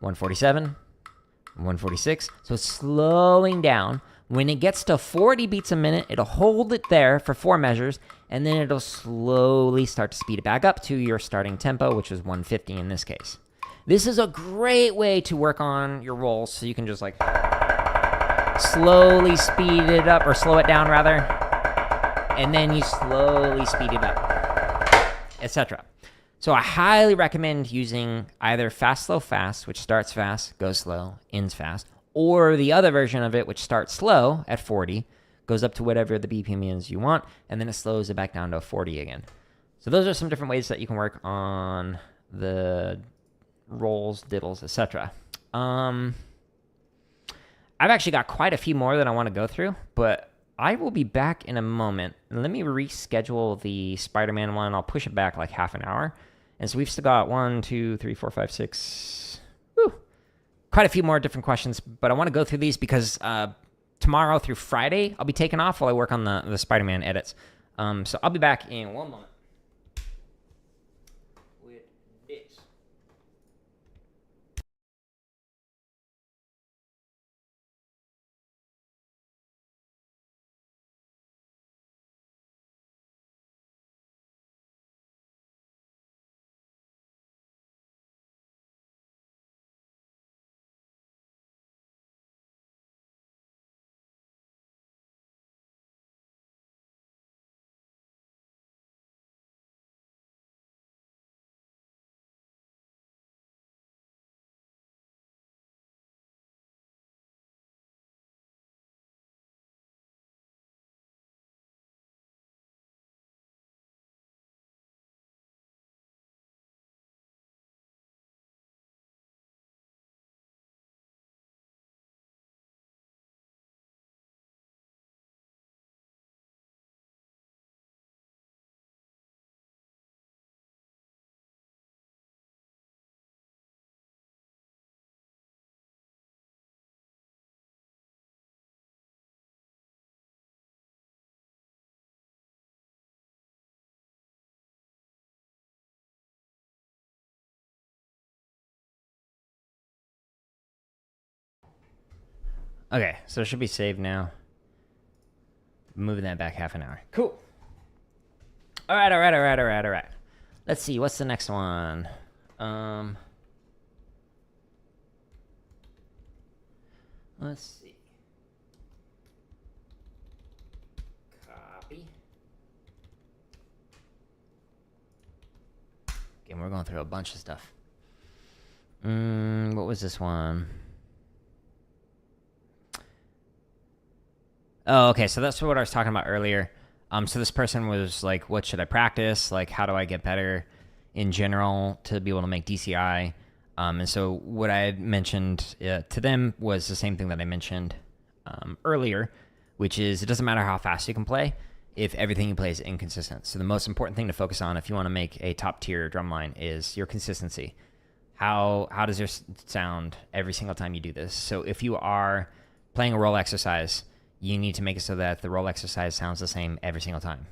147, 146. So it's slowing down. When it gets to 40 beats a minute, it'll hold it there for 4 measures, and then it'll slowly start to speed it back up to your starting tempo, which is 150 in this case. This is a great way to work on your rolls, so you can just like slowly speed it up, or slow it down rather, and then you slowly speed it up, etc. So I highly recommend using either fast, slow, fast, which starts fast, goes slow, ends fast, or the other version of it, which starts slow at 40, goes up to whatever the BPM is you want, and then it slows it back down to 40 again. So those are some different ways that you can work on the rolls, diddles, etc. I've actually got quite a few more that I want to go through, but I will be back in a moment. Let me reschedule the Spider-Man one. I'll push it back like half an hour. And so we've still got 1, 2, 3, 4, 5, 6... quite a few more different questions, but I want to go through these because tomorrow through Friday, I'll be taking off while I work on the Spider-Man edits. So I'll be back in one moment. Okay, so it should be saved now. Moving that back half an hour. Cool. All right. Let's see, what's the next one? Let's see. Copy. Okay, we're going through a bunch of stuff. What was this one? Oh, okay, so that's what I was talking about earlier. So this person was like, what should I practice? Like, how do I get better in general to be able to make DCI? And so what I had mentioned to them was the same thing that I mentioned earlier, which is it doesn't matter how fast you can play if everything you play is inconsistent. So the most important thing to focus on if you want to make a top tier drum line is your consistency. How does your sound every single time you do this? So if you are playing a roll exercise, you need to make it so that the roll exercise sounds the same every single time.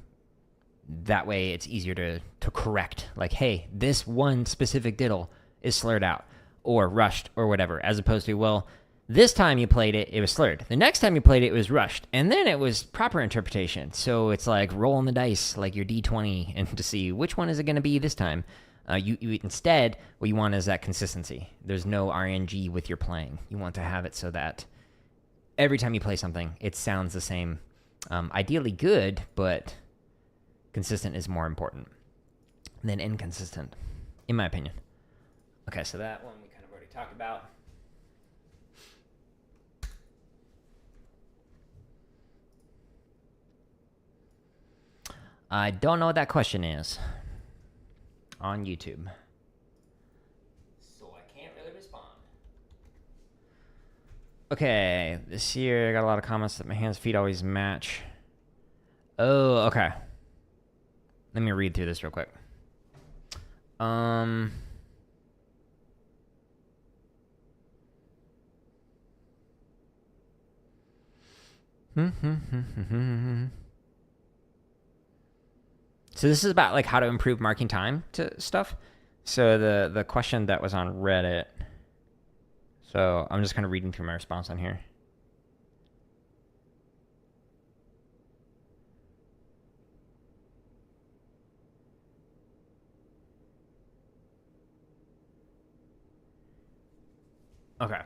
That way it's easier to correct, like, hey, this one specific diddle is slurred out or rushed or whatever, as opposed to, well, this time you played it, it was slurred. The next time you played it, it was rushed. And then it was proper interpretation. So it's like rolling the dice, like your D20, and to see which one is it going to be this time. You instead, what you want is that consistency. There's no RNG with your playing. You want to have it so that every time you play something, it sounds the same. Ideally good, but consistent is more important than inconsistent, in my opinion. Okay, so that one we kind of already talked about. I don't know what that question is on YouTube, so I can't really respond. Okay, this year I got a lot of comments that my hands' feet always match. Oh, okay. Let me read through this real quick. So this is about like how to improve marking time to stuff. So the question that was on Reddit. So I'm just kind of reading through my response on here. Okay.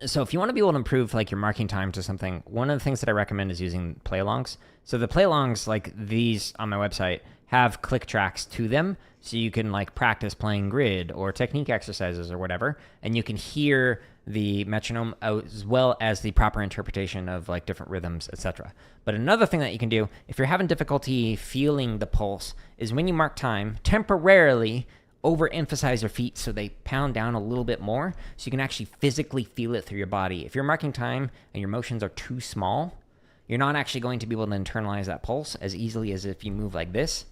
So if you want to be able to improve like your marking time to something, one of the things that I recommend is using play-alongs. So the play-alongs, like these on my website, have click tracks to them, so you can like practice playing grid or technique exercises or whatever, and you can hear the metronome as well as the proper interpretation of like different rhythms, etc. But another thing that you can do if you're having difficulty feeling the pulse is when you mark time, temporarily overemphasize your feet so they pound down a little bit more so you can actually physically feel it through your body. If you're marking time and your motions are too small, you're not actually going to be able to internalize that pulse as easily as if you move like this.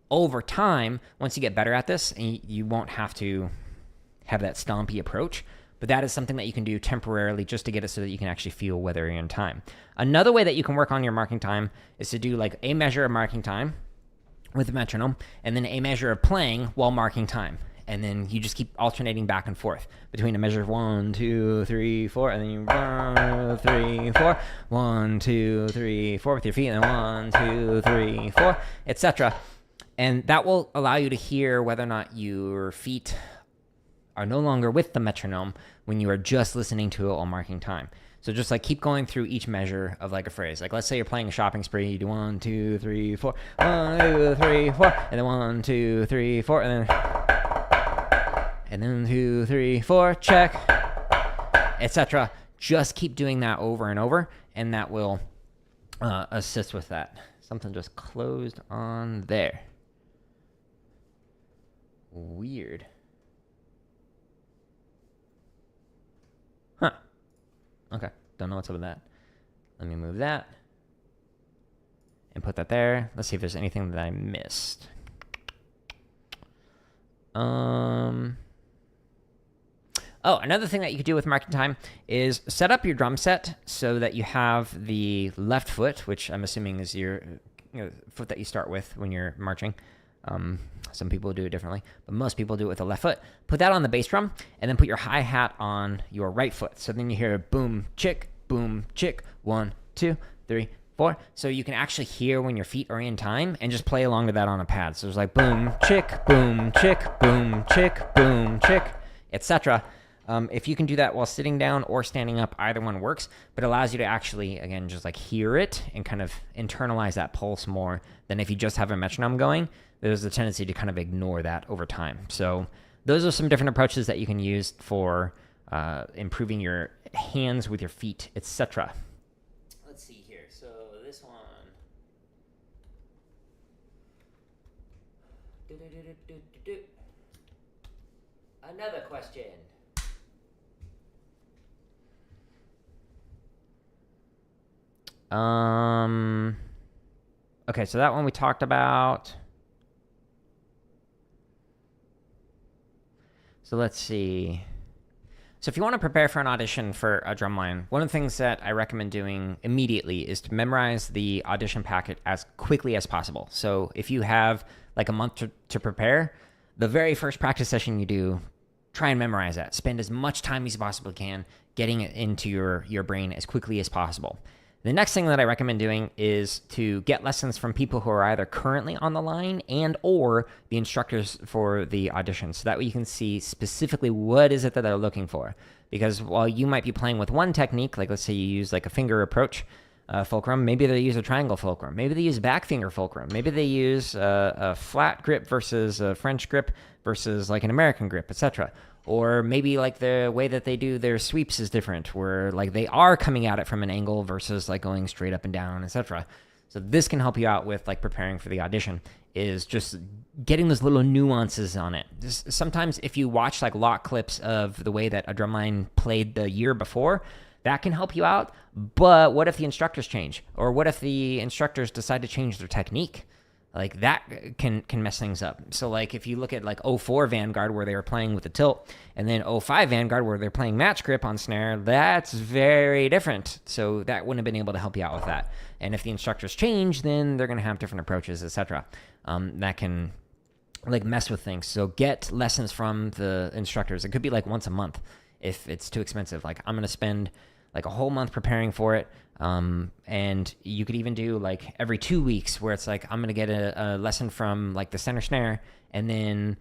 Over time, once you get better at this, you won't have to have that stompy approach, but that is something that you can do temporarily just to get it so that you can actually feel whether you're in time. Another way that you can work on your marking time is to do like a measure of marking time with a metronome, and then a measure of playing while marking time. And then you just keep alternating back and forth between a measure of 1, 2, 3, 4, and then you 1, 3, 4, 1, 2, 3, 4 with your feet, and then 1, 2, 3, 4, etc. And that will allow you to hear whether or not your feet are no longer with the metronome when you are just listening to it while marking time. So just like keep going through each measure of like a phrase. Like let's say you're playing a shopping spree, you do 1, 2, 3, 4, 1, 2, 3, 4, and then 1, 2, 3, 4, and then 2, 3, 4, check, etc. Just keep doing that over and over, and that will assist with that. Something just closed on there. Weird. Huh. Okay, don't know what's up with that. Let me move that and put that there. Let's see if there's anything that I missed. Oh, another thing that you could do with marking time is set up your drum set so that you have the left foot, which I'm assuming is your foot that you start with when you're marching, Some people do it differently, but most people do it with the left foot. Put that on the bass drum, and then put your hi-hat on your right foot. So then you hear boom, chick, 1, 2, 3, 4. So you can actually hear when your feet are in time and just play along to that on a pad. So it's like boom, chick, boom, chick, boom, chick, boom, chick, etc. If you can do that while sitting down or standing up, either one works, but it allows you to actually, again, just like hear it and kind of internalize that pulse more than if you just have a metronome going. There's a tendency to kind of ignore that over time. So those are some different approaches that you can use for improving your hands with your feet, etc. Let's see here. So this one. Another question. Okay, so that one we talked about. So let's see. So if you want to prepare for an audition for a drumline, one of the things that I recommend doing immediately is to memorize the audition packet as quickly as possible. So if you have like a month to prepare, the very first practice session you do, try and memorize that. Spend as much time as you possibly can getting it into your brain as quickly as possible. The next thing that I recommend doing is to get lessons from people who are either currently on the line and or the instructors for the audition. So that way you can see specifically what is it that they're looking for. Because while you might be playing with one technique, like let's say you use like a finger approach fulcrum, maybe they use a triangle fulcrum. Maybe they use back finger fulcrum. Maybe they use a flat grip versus a French grip versus like an American grip, etc. Or maybe like the way that they do their sweeps is different, where like they are coming at it from an angle versus like going straight up and down, etc. So this can help you out with like preparing for the audition, is just getting those little nuances on it. Just sometimes if you watch like lock clips of the way that a drumline played the year before, that can help you out. But what if the instructors change? Or what if the instructors decide to change their technique? Like that can mess things up. So like if you look at like 04 Vanguard where they were playing with the tilt, and then 05 Vanguard where they're playing match grip on snare, that's very different. So that wouldn't have been able to help you out with that. And if the instructors change, then they're going to have different approaches, etc. That can like mess with things. So get lessons from the instructors. It could be like once a month if it's too expensive. Like I'm going to spend like a whole month preparing for it. And you could even do like every 2 weeks where it's like, I'm going to get a lesson from like the center snare. And then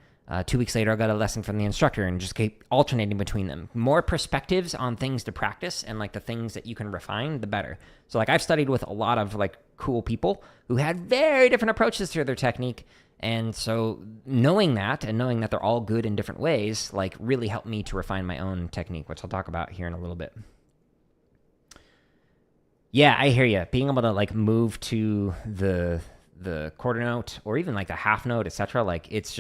2 weeks later, I got a lesson from the instructor, and just keep alternating between them. More perspectives on things to practice and like the things that you can refine, the better. So like I've studied with a lot of like cool people who had very different approaches to their technique. And so knowing that and knowing that they're all good in different ways, like really helped me to refine my own technique, which I'll talk about here in a little bit. Yeah, I hear you. Being able to like move to the quarter note or even like the half note, etc. Like it's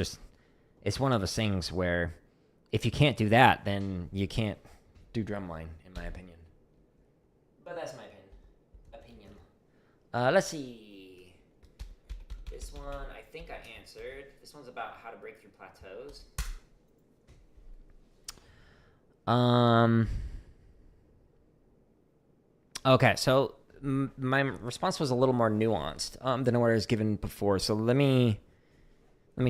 one of those things where if you can't do that, then you can't do drumline, in my opinion. But that's my opinion. Let's see. This one I think I answered. This one's about how to break through plateaus. Okay, so my response was a little more nuanced than what I was given before. So let me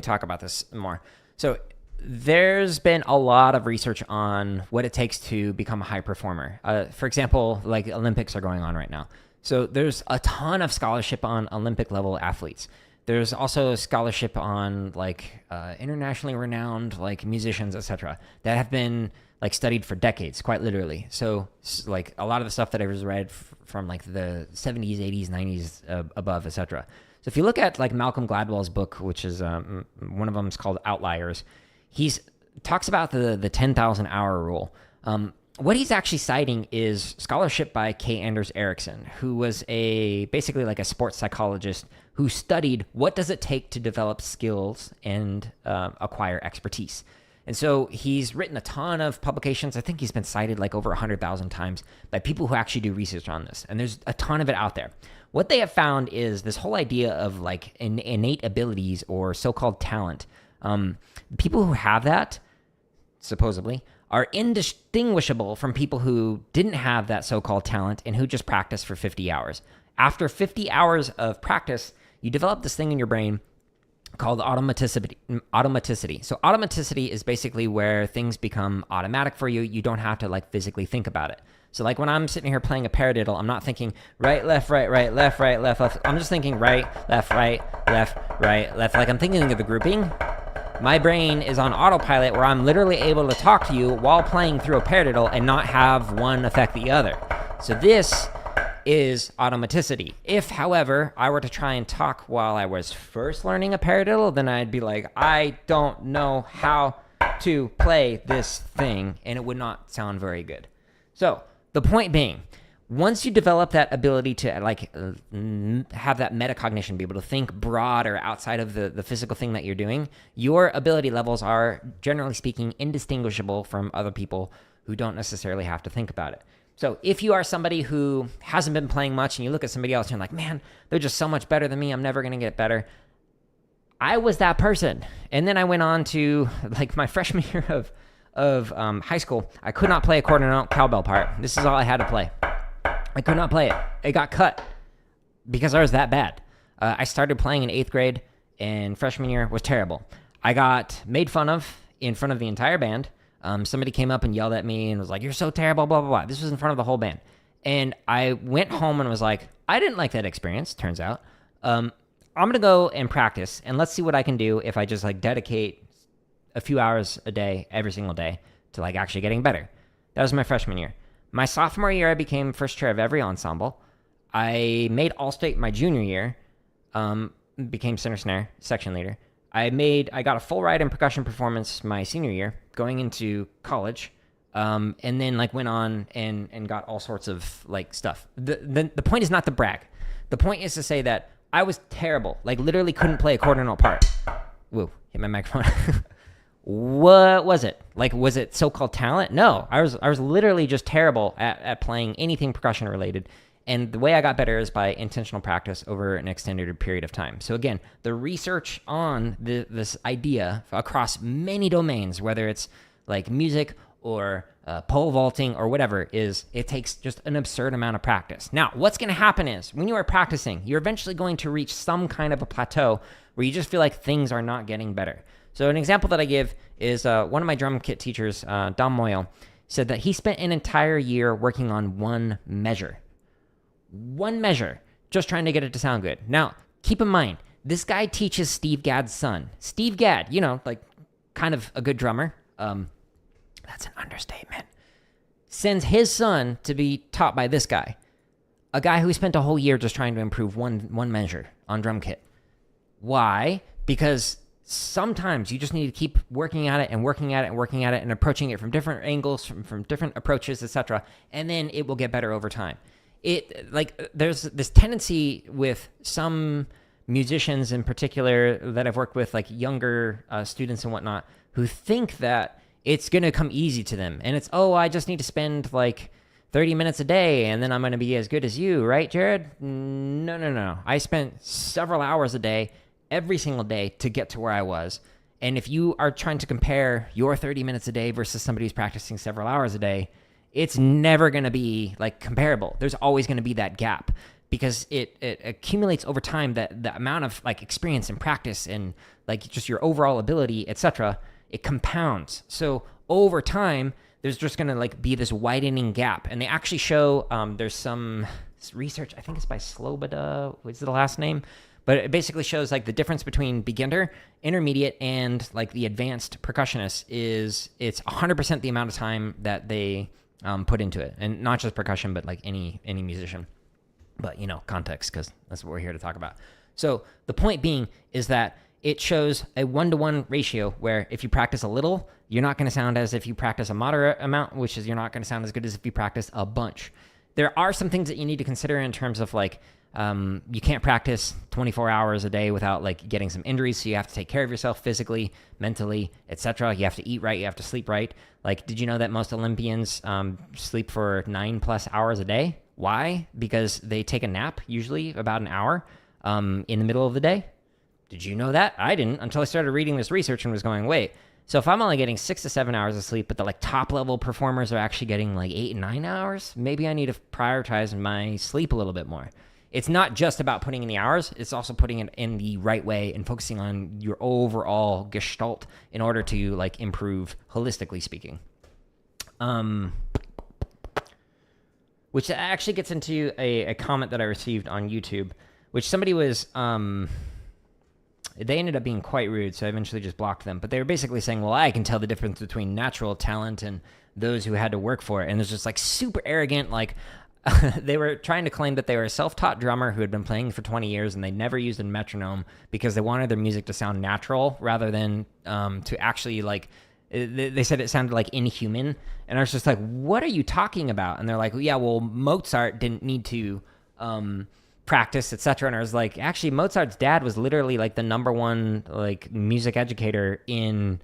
talk about this more. So there's been a lot of research on what it takes to become a high performer. For example, like Olympics are going on right now. So there's a ton of scholarship on Olympic level athletes. There's also scholarship on like internationally renowned like musicians, etc. that have been like studied for decades, quite literally. So like a lot of the stuff that I was read from like the 70s, 80s, 90s above, etc. So if you look at like Malcolm Gladwell's book, which is one of them is called Outliers, he's talks about the 10,000 hour rule. What he's actually citing is scholarship by K. Anders Ericsson, who was basically like a sports psychologist who studied what does it take to develop skills and acquire expertise. And so he's written a ton of publications. I think he's been cited like over 100,000 times by people who actually do research on this. And there's a ton of it out there. What they have found is this whole idea of like innate abilities or so-called talent. People who have that, supposedly, are indistinguishable from people who didn't have that so-called talent and who just practice for 50 hours. After 50 hours of practice, you develop this thing in your brain called automaticity. So automaticity is basically where things become automatic for you. You don't have to like physically think about it. So like when I'm sitting here playing a paradiddle, I'm not thinking right, left, right, right, left, right, left, left. I'm just thinking right, left, right, left, right, left. Like I'm thinking of the grouping. My brain is on autopilot where I'm literally able to talk to you while playing through a paradiddle and not have one affect the other. So this is automaticity. If, however, I were to try and talk while I was first learning a paradiddle, then I'd be like, I don't know how to play this thing, and it would not sound very good. So the point being, once you develop that ability to have that metacognition, be able to think broad or outside of the physical thing that you're doing, your ability levels are, generally speaking, indistinguishable from other people who don't necessarily have to think about it. So if you are somebody who hasn't been playing much and you look at somebody else and you're like, man, they're just so much better than me, I'm never going to get better. I was that person. And then I went on to like my freshman year of high school. I could not play a quarter note cowbell part. This is all I had to play. I could not play it. It got cut because I was that bad. I started playing in 8th grade and freshman year was terrible. I got made fun of in front of the entire band. Somebody came up and yelled at me and was like, you're so terrible, blah, blah, blah. This was in front of the whole band. And I went home and was like, I didn't like that experience, turns out. I'm going to go and practice, and let's see what I can do if I just like dedicate a few hours a day, every single day, to like actually getting better. That was my freshman year. My sophomore year, I became first chair of every ensemble. I made All-State my junior year, became center snare, section leader. I got a full ride in percussion performance my senior year, going into college, and then like went on and got all sorts of like stuff. The point is not to brag. The point is to say that I was terrible, like literally couldn't play a quarter note part. Whoa, hit my microphone. What was it? Like, was it so-called talent? No, I was literally just terrible at playing anything percussion related. And the way I got better is by intentional practice over an extended period of time. So again, the research on this idea across many domains, whether it's like music or pole vaulting or whatever, is it takes just an absurd amount of practice. Now, what's going to happen is when you are practicing, you're eventually going to reach some kind of a plateau where you just feel like things are not getting better. So an example that I give is one of my drum kit teachers, Dom Moyle, said that he spent an entire year working on one measure, just trying to get it to sound good. Now, keep in mind, this guy teaches Steve Gadd's son. Steve Gadd, like kind of a good drummer. That's an understatement. Sends his son to be taught by this guy, a guy who spent a whole year just trying to improve one measure on drum kit. Why? Because sometimes you just need to keep working at it and working at it and working at it and approaching it from different angles, from different approaches, etc. And then it will get better over time. There's this tendency with some musicians in particular that I've worked with, like younger students and whatnot, who think that it's going to come easy to them. And it's, I just need to spend like 30 minutes a day and then I'm going to be as good as you, right, Jared? No. I spent several hours a day, every single day to get to where I was. And if you are trying to compare your 30 minutes a day versus somebody who's practicing several hours a day, it's never going to be like comparable. There's always going to be that gap because it accumulates over time, that the amount of like experience and practice and like just your overall ability, etc. It compounds. So over time, there's just going to like be this widening gap. And they actually show, there's some research, I think it's by Sloboda, what's the last name? But it basically shows like the difference between beginner, intermediate, and like the advanced percussionist is it's 100% the amount of time that they put into it. And not just percussion, but like any musician. But, context, because that's what we're here to talk about. So the point being is that it shows a 1-to-1 ratio where if you practice a little, you're not going to sound as if you practice a moderate amount, which is you're not going to sound as good as if you practice a bunch. There are some things that you need to consider in terms of like, you can't practice 24 hours a day without like getting some injuries. So you have to take care of yourself physically, mentally, etc. You have to eat right. You have to sleep right. Like, did you know that most Olympians sleep for 9+ hours a day? Why? Because they take a nap, usually about an hour in the middle of the day. Did you know that? I didn't until I started reading this research and was going, wait, so if I'm only getting 6 to 7 hours of sleep, but the like top level performers are actually getting like 8 and 9 hours, maybe I need to prioritize my sleep a little bit more. it's not just about putting in the hours, it's also putting it in the right way and focusing on your overall gestalt in order to like improve holistically speaking. Which actually gets into a comment that I received on YouTube, which somebody was, they ended up being quite rude, so I eventually just blocked them. But they were basically saying, well, I can tell the difference between natural talent and those who had to work for it. And it's just like super arrogant, like they were trying to claim that they were a self-taught drummer who had been playing for 20 years and they never used a metronome because they wanted their music to sound natural rather than to actually like, they said it sounded like inhuman. And I was just like, what are you talking about? And they're like, yeah, well, Mozart didn't need to practice, etc. And I was like, actually, Mozart's dad was literally like the number one like music educator in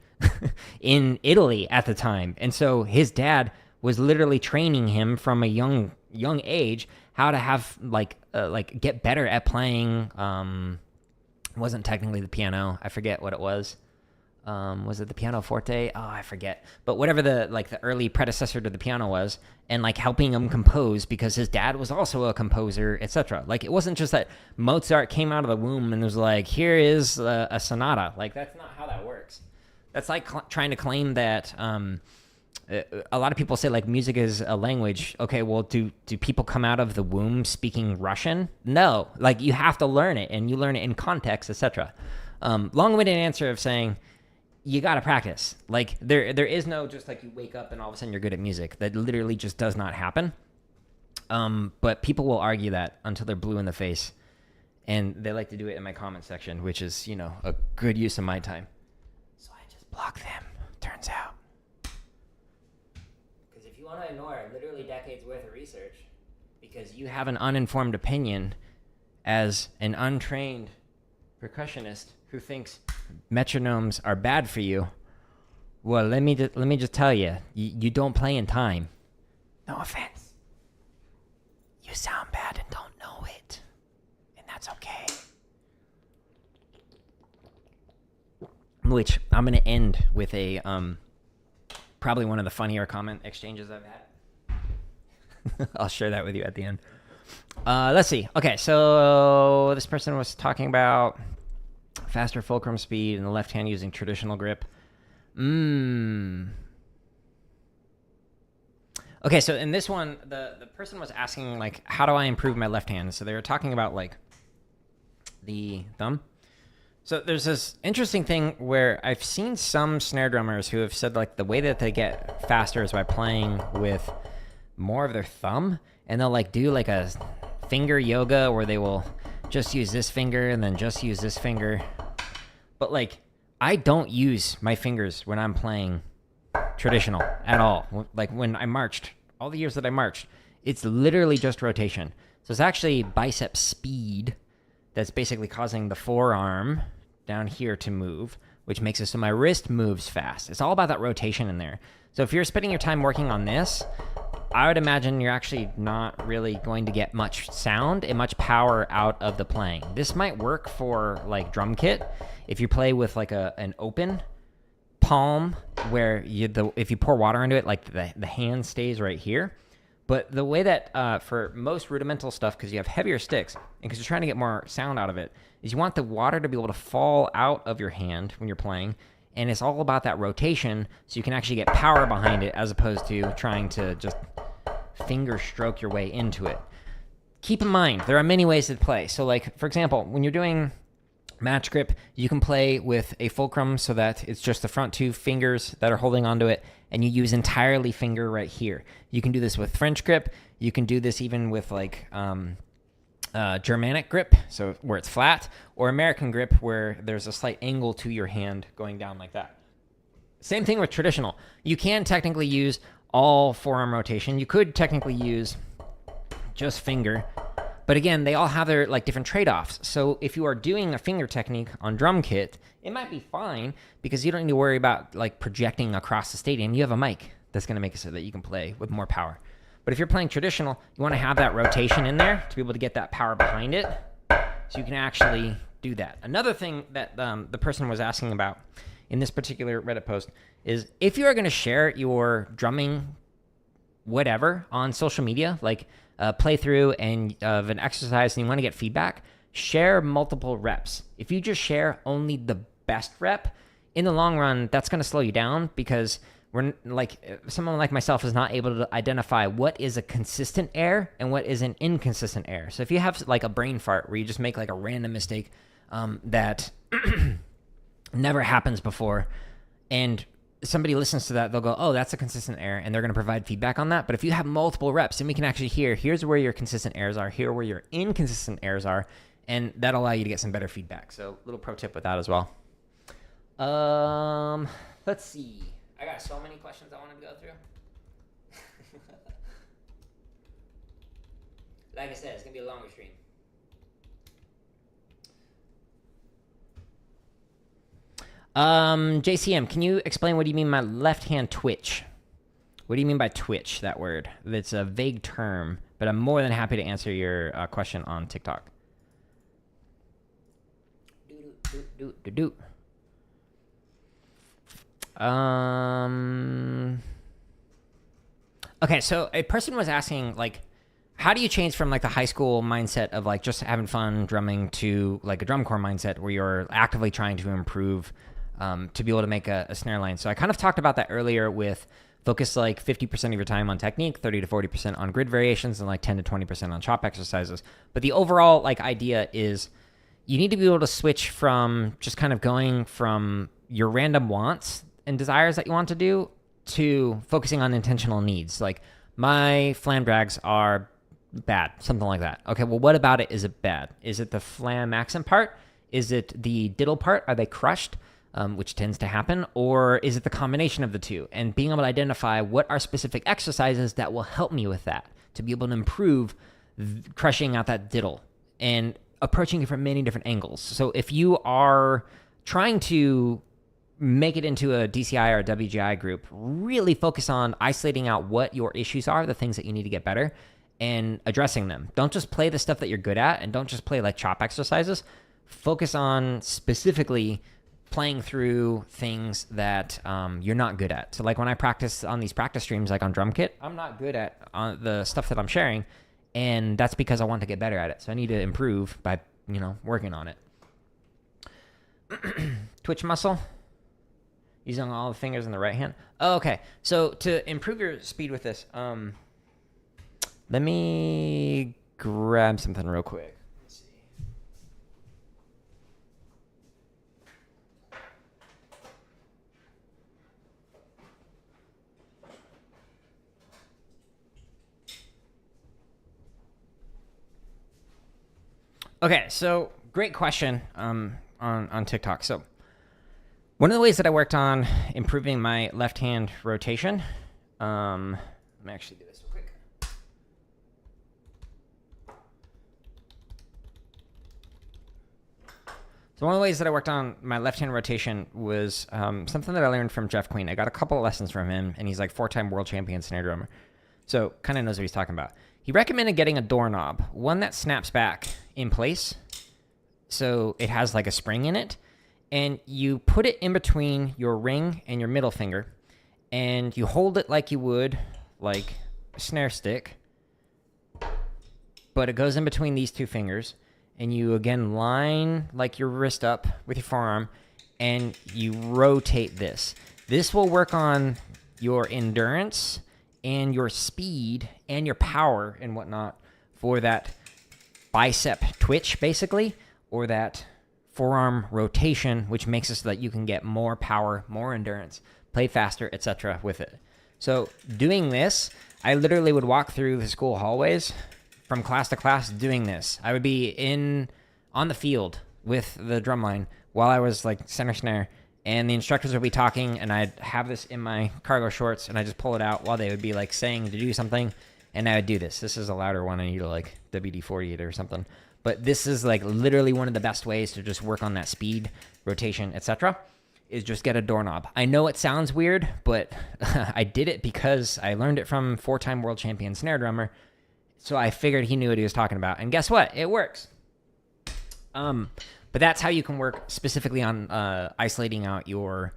in Italy at the time. And so his dad was literally training him from a young age how to have like get better at playing. It wasn't technically the piano. I forget what it was. Was it the pianoforte? Oh, I forget. But whatever the early predecessor to the piano was, and like helping him compose because his dad was also a composer, etc. Like it wasn't just that Mozart came out of the womb and was like, here is a sonata. Like that's not how that works. That's like trying to claim that a lot of people say like music is a language. Okay, well, do people come out of the womb speaking Russian? No, like you have to learn it, and you learn it in context, etc. Long-winded answer of saying you got to practice. Like there is no just like you wake up and all of a sudden you're good at music. That literally just does not happen. But people will argue that until they're blue in the face, and they like to do it in my comment section, which is, you know, a good use of my time. So I just block them, turns out. Because if you want to ignore literally decades worth of research because you have an uninformed opinion as an untrained percussionist who thinks metronomes are bad for you, well, let me just tell you, you don't play in time. No offense. You sound bad and don't know it, and that's okay. Which I'm gonna end with a probably one of the funnier comment exchanges I've had. I'll share that with you at the end. Let's see. Okay, so this person was talking about faster fulcrum speed and the left hand using traditional grip. Okay, so in this one, the person was asking, like, how do I improve my left hand? So they were talking about, like, the thumb. So there's this interesting thing where I've seen some snare drummers who have said, like, the way that they get faster is by playing with more of their thumb. And they'll, like, do, like, a finger yoga where they will just use this finger and then just use this finger. But, like, I don't use my fingers when I'm playing traditional at all. Like, when I marched, all the years that I marched, it's literally just rotation. So it's actually bicep speed that's basically causing the forearm down here to move, which makes it so my wrist moves fast. It's all about that rotation in there. So if you're spending your time working on this, I would imagine you're actually not really going to get much sound and much power out of the playing. This might work for like drum kit if you play with like an open palm where if you pour water into it, like the hand stays right here. But the way that for most rudimental stuff, because you have heavier sticks and because you're trying to get more sound out of it, is you want the water to be able to fall out of your hand when you're playing. And it's all about that rotation so you can actually get power behind it as opposed to trying to just finger stroke your way into it. Keep in mind, there are many ways to play. So like, for example, when you're doing match grip, you can play with a fulcrum so that it's just the front two fingers that are holding onto it, and you use entirely finger right here. You can do this with French grip. You can do this even with like Germanic grip, so where it's flat, or American grip where there's a slight angle to your hand going down like that. Same thing with traditional. You can technically use all forearm rotation. You could technically use just finger, but again, they all have their like different trade-offs. So if you are doing a finger technique on drum kit, it might be fine because you don't need to worry about like projecting across the stadium. You have a mic that's going to make it so that you can play with more power. But if you're playing traditional, you want to have that rotation in there to be able to get that power behind it so you can actually do that. Another thing that the person was asking about in this particular Reddit post is if you are going to share your drumming whatever on social media, like a playthrough and of an exercise, and you want to get feedback, share multiple reps. If you just share only the best rep, in the long run, that's going to slow you down, because someone like myself is not able to identify what is a consistent error and what is an inconsistent error. So if you have like a brain fart where you just make like a random mistake that never happens before, and somebody listens to that, they'll go, oh, that's a consistent error, and they're going to provide feedback on that. But if you have multiple reps, then we can actually hear, here's where your consistent errors are, here where your inconsistent errors are, and that'll allow you to get some better feedback. So little pro tip with that as well. Let's see. I got so many questions I wanted to go through. Like I said, it's going to be a longer stream. JCM, can you explain what do you mean by left hand twitch? What do you mean by twitch, that word? It's a vague term, but I'm more than happy to answer your question on TikTok. Okay, so a person was asking, like, how do you change from like the high school mindset of like just having fun drumming to like a drum corps mindset where you're actively trying to improve to be able to make a snare line? So I kind of talked about that earlier with focus like 50% of your time on technique, 30 to 40% on grid variations, and like 10 to 20% on chop exercises. But the overall like idea is you need to be able to switch from just kind of going from your random wants and desires that you want to do to focusing on intentional needs. Like, my flam drags are bad, something like that. Okay, well, what about it is it bad? Is it the flam accent part? Is it the diddle part? Are they crushed? Which tends to happen. Or is it the combination of the two? And being able to identify what are specific exercises that will help me with that, to be able to improve crushing out that diddle and approaching it from many different angles. So if you are trying to make it into a DCI or a WGI group, really focus on isolating out what your issues are, the things that you need to get better, and addressing them. Don't just play the stuff that you're good at, and don't just play like chop exercises. Focus on specifically playing through things that you're not good at. So like when I practice on these practice streams, like on drum kit, I'm not good at the stuff that I'm sharing, and that's because I want to get better at it. So I need to improve by, working on it. Twitch muscle. Using all the fingers in the right hand. Oh, okay. So to improve your speed with this, let me grab something real quick. Let's see. Okay, so great question on TikTok. So one of the ways that I worked on improving my left hand rotation, let me actually do this real quick. So one of the ways that I worked on my left hand rotation was something that I learned from Jeff Queen. I got a couple of lessons from him, and he's like 4-time world champion snare drummer. So kind of knows what he's talking about. He recommended getting a doorknob, one that snaps back in place, so it has like a spring in it. And you put it in between your ring and your middle finger, and you hold it like you would like a snare stick, but it goes in between these two fingers, and you again line like your wrist up with your forearm, and you rotate this. This will work on your endurance and your speed and your power and whatnot for that bicep twitch, basically, or that forearm rotation, which makes it so that you can get more power, more endurance, play faster, etc. with it. So doing this, I literally would walk through the school hallways from class to class doing this. I would be on the field with the drumline while I was like center snare, and the instructors would be talking, and I'd have this in my cargo shorts, and I just pull it out while they would be like saying to do something, and I would do this. This is a louder one. I need to like WD-40 it or something. But this is like literally one of the best ways to just work on that speed, rotation, etc. is just get a doorknob. I know it sounds weird, but I did it because I learned it from 4-time world champion snare drummer. So I figured he knew what he was talking about. And guess what? It works. But that's how you can work specifically on isolating out your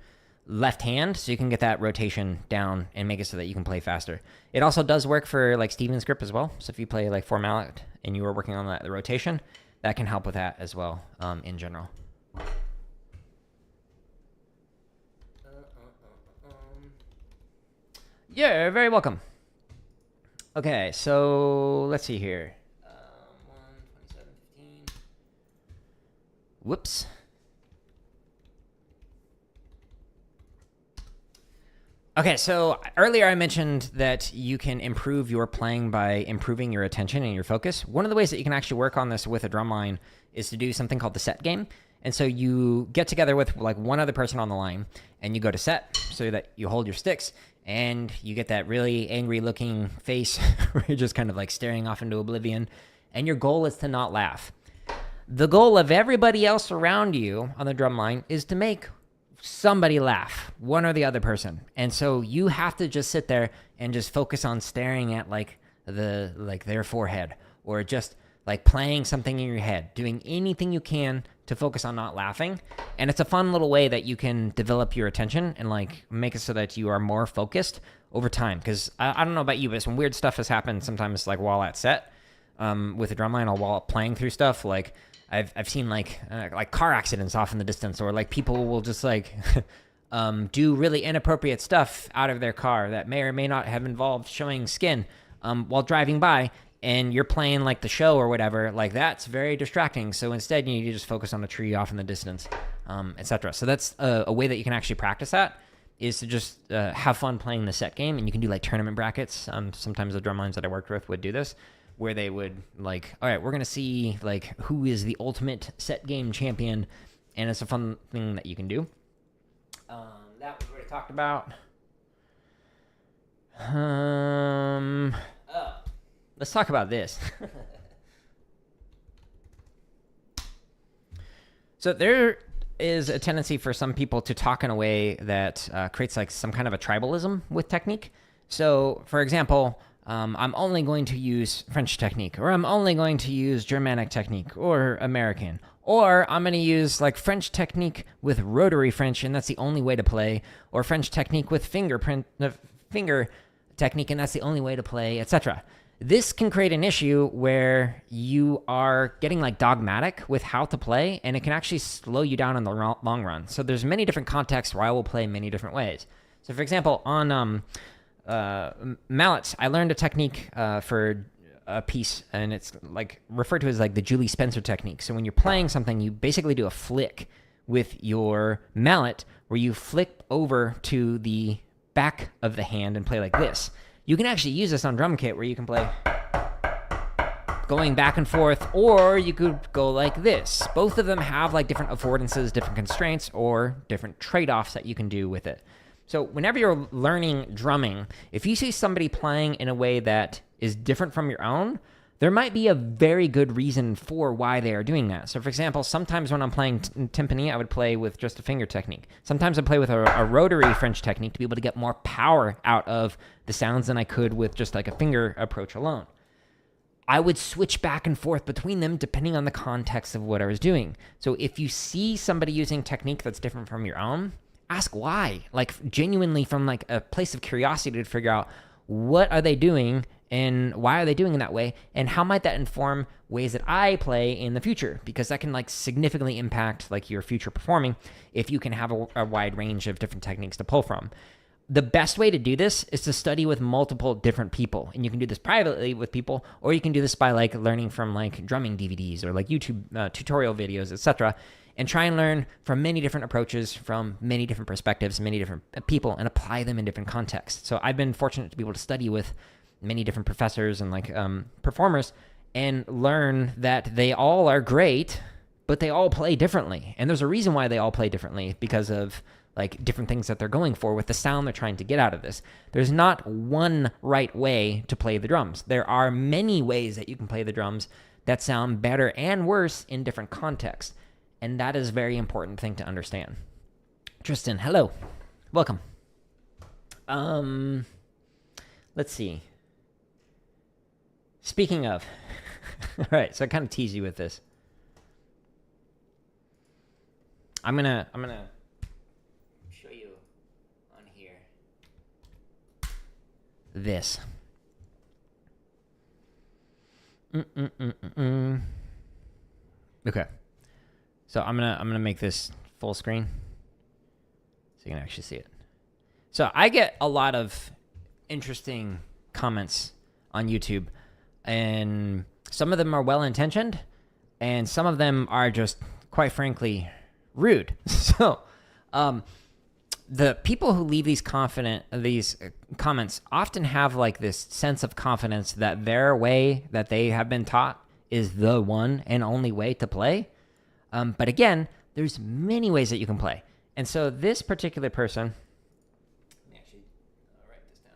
left hand, so you can get that rotation down and make it so that you can play faster. It also does work for like Steven's grip as well. So if you play like 4 mallet and you are working on the rotation, that can help with that as well in general. Yeah, very welcome. Okay, so let's see here. 1:27:15. Whoops. Okay, so earlier I mentioned that you can improve your playing by improving your attention and your focus. One of the ways that you can actually work on this with a drumline is to do something called the set game. And so you get together with like one other person on the line and you go to set so that you hold your sticks and you get that really angry looking face where you're just kind of like staring off into oblivion. And your goal is to not laugh. The goal of everybody else around you on the drumline is to make somebody laugh, one or the other person. And so you have to just sit there and just focus on staring at like their forehead, or just like playing something in your head, doing anything you can to focus on not laughing. And it's a fun little way that you can develop your attention and like make it so that you are more focused over time. Because I don't know about you, but some weird stuff has happened sometimes, like while at set with the drumline, or while playing through stuff. Like I've seen like car accidents off in the distance, or like people will just like do really inappropriate stuff out of their car that may or may not have involved showing skin while driving by, and you're playing like the show or whatever. Like that's very distracting. So instead you need to just focus on a tree off in the distance, etc. So that's a way that you can actually practice that, is to just have fun playing the set game. And you can do like tournament brackets. Sometimes the drum lines that I worked with would do this, where they would like, all right, we're going to see like who is the ultimate set game champion. And it's a fun thing that you can do. That was already talked about. Let's talk about this. So there is a tendency for some people to talk in a way that creates like some kind of a tribalism with technique. So for example, I'm only going to use French technique, or I'm only going to use Germanic technique, or American, or I'm going to use like French technique with rotary French, and that's the only way to play, or French technique with finger technique, and that's the only way to play, etc. This can create an issue where you are getting like dogmatic with how to play, and it can actually slow you down in the long run. So there's many different contexts where I will play many different ways. So for example, on mallets, I learned a technique for a piece, and it's like referred to as like the Julie Spencer technique. So when you're playing something, you basically do a flick with your mallet, where you flick over to the back of the hand and play like this. You can actually use this on drum kit, where you can play going back and forth, or you could go like this. Both of them have like different affordances, different constraints, or different trade-offs that you can do with it. So whenever you're learning drumming, if you see somebody playing in a way that is different from your own, there might be a very good reason for why they are doing that. So for example, sometimes when I'm playing timpani, I would play with just a finger technique. Sometimes I play with a rotary French technique to be able to get more power out of the sounds than I could with just like a finger approach alone. I would switch back and forth between them depending on the context of what I was doing. So if you see somebody using technique that's different from your own, ask why, like genuinely from like a place of curiosity to figure out what are they doing and why are they doing it that way, and how might that inform ways that I play in the future, because that can like significantly impact like your future performing if you can have a wide range of different techniques to pull from. The best way to do this is to study with multiple different people, and you can do this privately with people, or you can do this by like learning from like drumming DVDs or like YouTube tutorial videos, etc., and try and learn from many different approaches, from many different perspectives, many different people, and apply them in different contexts. So I've been fortunate to be able to study with many different professors and like performers, and learn that they all are great, but they all play differently. And there's a reason why they all play differently, because of like different things that they're going for with the sound they're trying to get out of this. There's not one right way to play the drums. There are many ways that you can play the drums that sound better and worse in different contexts. And that is a very important thing to understand. Tristan, hello. Welcome. Let's see. Speaking of, all right, so I kind of tease you with this. I'm gonna show you on here. This. Okay. So I'm gonna make this full screen so you can actually see it. So I get a lot of interesting comments on YouTube, and some of them are well-intentioned, and some of them are just, quite frankly, rude. So, the people who leave these comments often have like this sense of confidence that their way that they have been taught is the one and only way to play. But again, there's many ways that you can play. And so this particular person, let me actually write this down.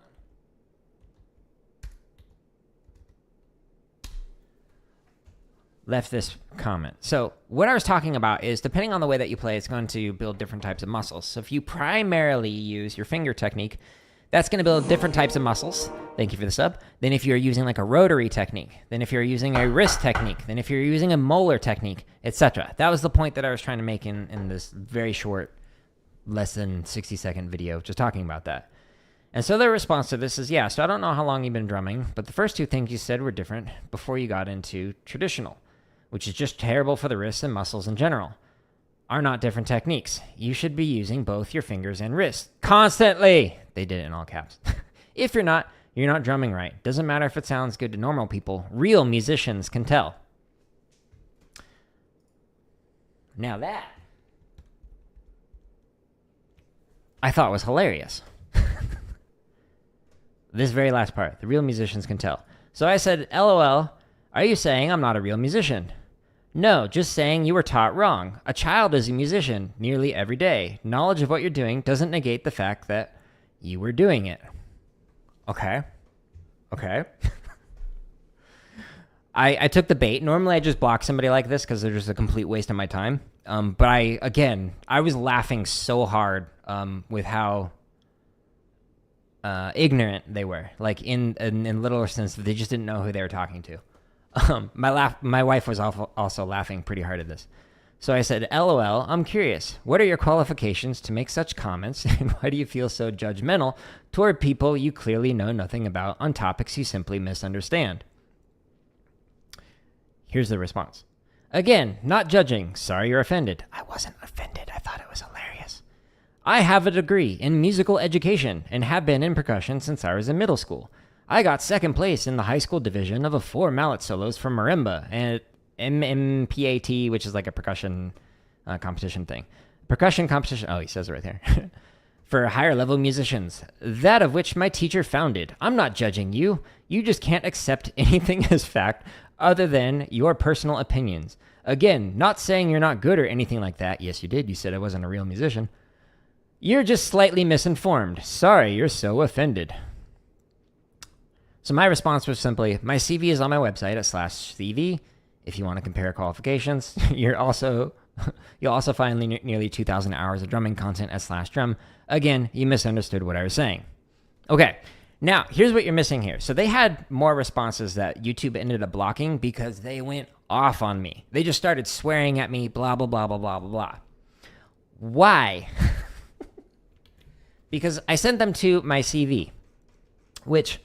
Left this comment. So what I was talking about is, depending on the way that you play, it's going to build different types of muscles. So if you primarily use your finger technique, that's going to build different types of muscles. Thank you for the sub. Then if you're using like a rotary technique, then if you're using a wrist technique, then if you're using a molar technique, etc. That was the point that I was trying to make in this very short, less than 60-second video, just talking about that. And so their response to this is, yeah, so I don't know how long you've been drumming, but the first two things you said were different before you got into traditional, which is just terrible for the wrists and muscles in general, are not different techniques. You should be using both your fingers and wrists constantly. They did it in all caps. If you're not drumming right. Doesn't matter if it sounds good to normal people. Real musicians can tell. Now that I thought was hilarious. This very last part, the real musicians can tell. So I said, LOL, are you saying I'm not a real musician? No, just saying you were taught wrong. A child is a musician nearly every day. Knowledge of what you're doing doesn't negate the fact that you were doing it. Okay. I took the bait. Normally I just block somebody like this because they're just a complete waste of my time. But I was laughing so hard with how ignorant they were. Like in little sense, they just didn't know who they were talking to. My wife was also laughing pretty hard at this. So I said, LOL, I'm curious. What are your qualifications to make such comments, and why do you feel so judgmental toward people you clearly know nothing about on topics you simply misunderstand? Here's the response. Again, not judging. Sorry you're offended. I wasn't offended. I thought it was hilarious. I have a degree in musical education and have been in percussion since I was in middle school. I got second place in the high school division of 4 mallet solos for marimba and MPAT, which is like a percussion competition thing. Percussion competition. Oh, he says it right there. For higher level musicians, that of which my teacher founded. I'm not judging you. You just can't accept anything as fact other than your personal opinions. Again, not saying you're not good or anything like that. Yes, you did. You said I wasn't a real musician. You're just slightly misinformed. Sorry, you're so offended. So my response was simply, my CV is on my website at /CV. If you want to compare qualifications, you'll also find nearly 2,000 hours of drumming content at /drum. Again, you misunderstood what I was saying. Okay, now here's what you're missing here. So they had more responses that YouTube ended up blocking because they went off on me. They just started swearing at me, blah, blah, blah, blah, blah, blah, blah. Why? Because I sent them to my CV, which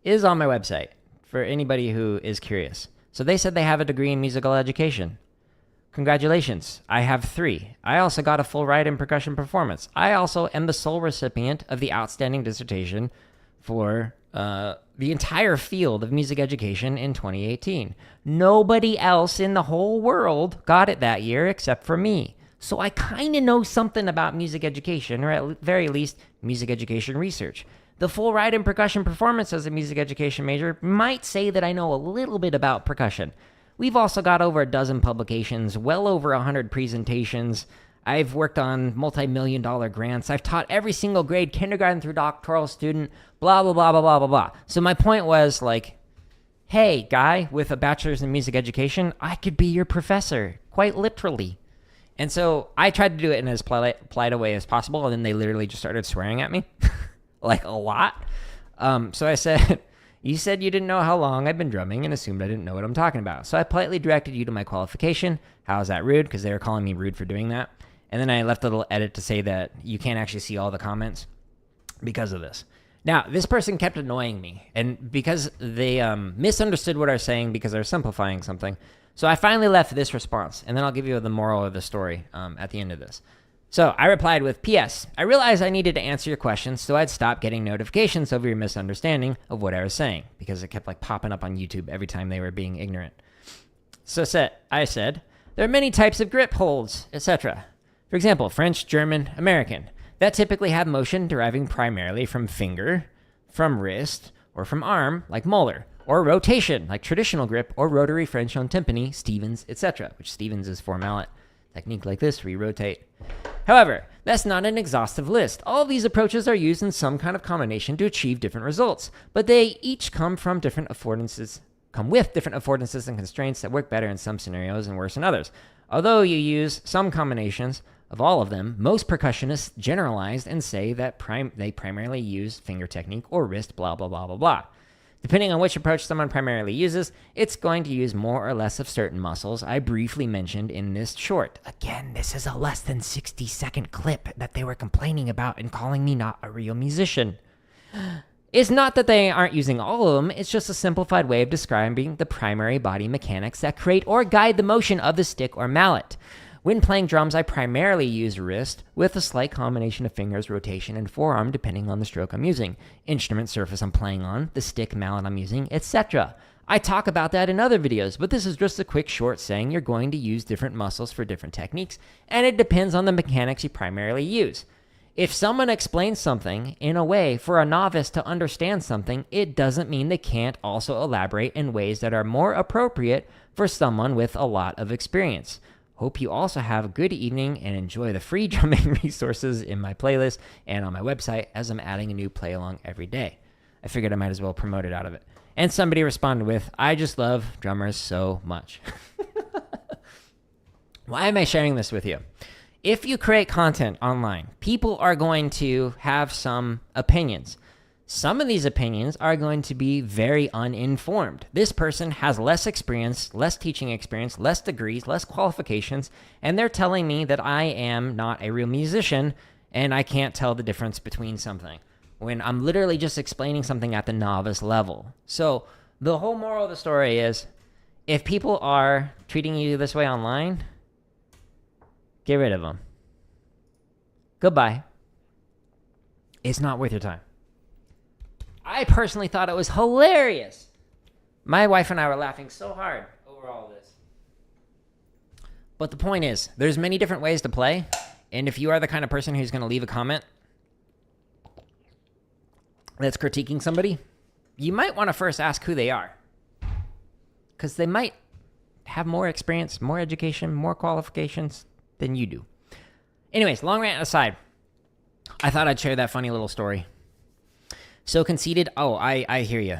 is on my website for anybody who is curious. So they said they have a degree in musical education. Congratulations. I have 3. I also got a full ride in percussion performance. I also am the sole recipient of the outstanding dissertation for the entire field of music education in 2018. Nobody else in the whole world got it that year except for me. So I kind of know something about music education, or at very least music education research. The full ride in percussion performance as a music education major might say that I know a little bit about percussion. We've also got over a dozen publications, well over 100 presentations. I've worked on multi-million-dollar grants. I've taught every single grade, kindergarten through doctoral student, blah, blah, blah, blah, blah, blah, blah. So my point was like, hey, guy with a bachelor's in music education, I could be your professor, quite literally. And so I tried to do it in as polite a way as possible, and then they literally just started swearing at me. Like a lot. So I said, you said you didn't know how long I've been drumming and assumed I didn't know what I'm talking about. So I politely directed you to my qualification. How is that rude? Because they were calling me rude for doing that. And then I left a little edit to say that you can't actually see all the comments. because of this. Now, this person kept annoying me, and because they misunderstood what I was saying because they were simplifying something. So I finally left this response, and then I'll give you the moral of the story at the end of this. So I replied with, P.S. I realized I needed to answer your questions, so I'd stop getting notifications over your misunderstanding of what I was saying, because it kept like popping up on YouTube every time they were being ignorant. So I said, there are many types of grip holds, etc. For example, French, German, American, that typically have motion deriving primarily from finger, from wrist, or from arm, like molar, or rotation, like traditional grip, or rotary French on timpani, Stevens, etc., which Stevens is for mallet. Technique like this, where you rotate. However, that's not an exhaustive list. All of these approaches are used in some kind of combination to achieve different results, but they each come with different affordances and constraints that work better in some scenarios and worse in others. Although you use some combinations of all of them, most percussionists generalize and say that they primarily use finger technique or wrist, blah, blah, blah, blah, blah. Depending on which approach someone primarily uses, it's going to use more or less of certain muscles I briefly mentioned in this short. Again, this is a less than 60-second clip that they were complaining about and calling me not a real musician. It's not that they aren't using all of them, it's just a simplified way of describing the primary body mechanics that create or guide the motion of the stick or mallet. When playing drums, I primarily use wrist with a slight combination of fingers, rotation, and forearm depending on the stroke I'm using, instrument surface I'm playing on, the stick mallet I'm using, etc. I talk about that in other videos, but this is just a quick short saying you're going to use different muscles for different techniques, and it depends on the mechanics you primarily use. If someone explains something in a way for a novice to understand something, it doesn't mean they can't also elaborate in ways that are more appropriate for someone with a lot of experience. Hope you also have a good evening and enjoy the free drumming resources in my playlist and on my website, as I'm adding a new play along every day. I figured I might as well promote it out of it. And somebody responded with, I just love drummers so much. Why am I sharing this with you? If you create content online, people are going to have some opinions. Some of these opinions are going to be very uninformed. This person has less experience, less teaching experience, less degrees, less qualifications, and they're telling me that I am not a real musician and I can't tell the difference between something when I'm literally just explaining something at the novice level. So the whole moral of the story is, if people are treating you this way online, get rid of them. Goodbye. It's not worth your time. I personally thought it was hilarious. My wife and I were laughing so hard over all this. But the point is, there's many different ways to play, and if you are the kind of person who's going to leave a comment that's critiquing somebody, you might want to first ask who they are. Because they might have more experience, more education, more qualifications than you do. Anyways, long rant aside, I thought I'd share that funny little story. So conceited. Oh, I hear you.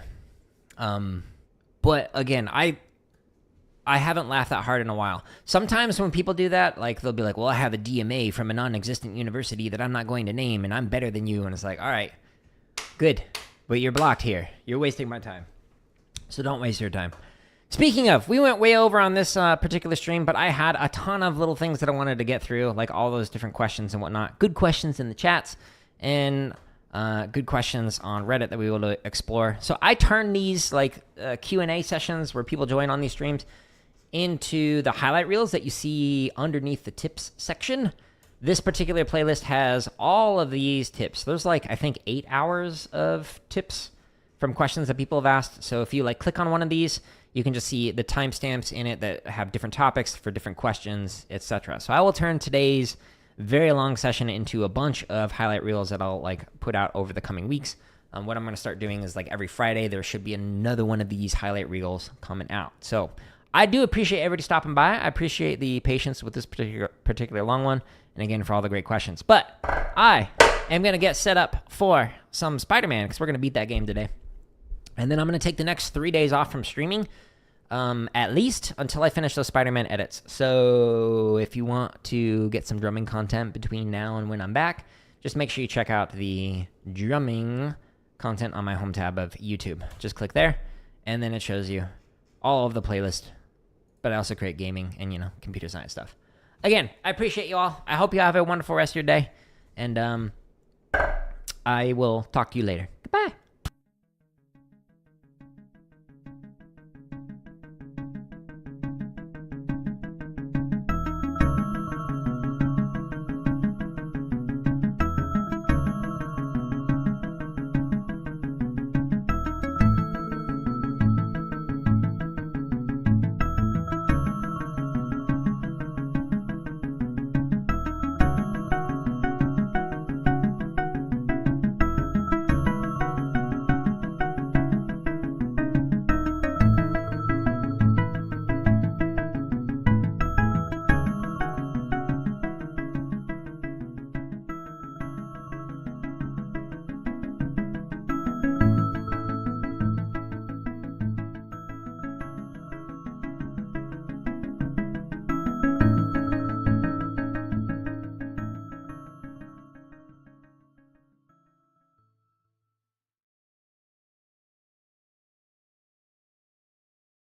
But again, I haven't laughed that hard in a while. Sometimes when people do that, like they'll be like, well, I have a DMA from a non-existent university that I'm not going to name, and I'm better than you. And it's like, all right, good. But you're blocked here. You're wasting my time. So don't waste your time. Speaking of, we went way over on this particular stream, but I had a ton of little things that I wanted to get through, like all those different questions and whatnot. Good questions in the chats, and good questions on Reddit that we will explore. So I turn these like Q&A sessions where people join on these streams into the highlight reels that you see underneath the tips section. This particular playlist has all of these tips. There's like, I think 8 hours of tips from questions that people have asked. So if you like click on one of these, you can just see the timestamps in it that have different topics for different questions, etc. So I will turn today's very long session into a bunch of highlight reels that I'll like put out over the coming weeks. What I'm going to start doing is like every Friday, there should be another one of these highlight reels coming out. So I do appreciate everybody stopping by. I appreciate the patience with this particular long one. And again, for all the great questions. But I am going to get set up for some Spider-Man because we're going to beat that game today. And then I'm going to take the next 3 days off from streaming, at least until I finish those Spider-Man edits. So if you want to get some drumming content between now and when I'm back, just make sure you check out the drumming content on my home tab of YouTube. Just click there, and then it shows you all of the playlist. But I also create gaming and, computer science stuff. Again, I appreciate you all. I hope you have a wonderful rest of your day. And I will talk to you later.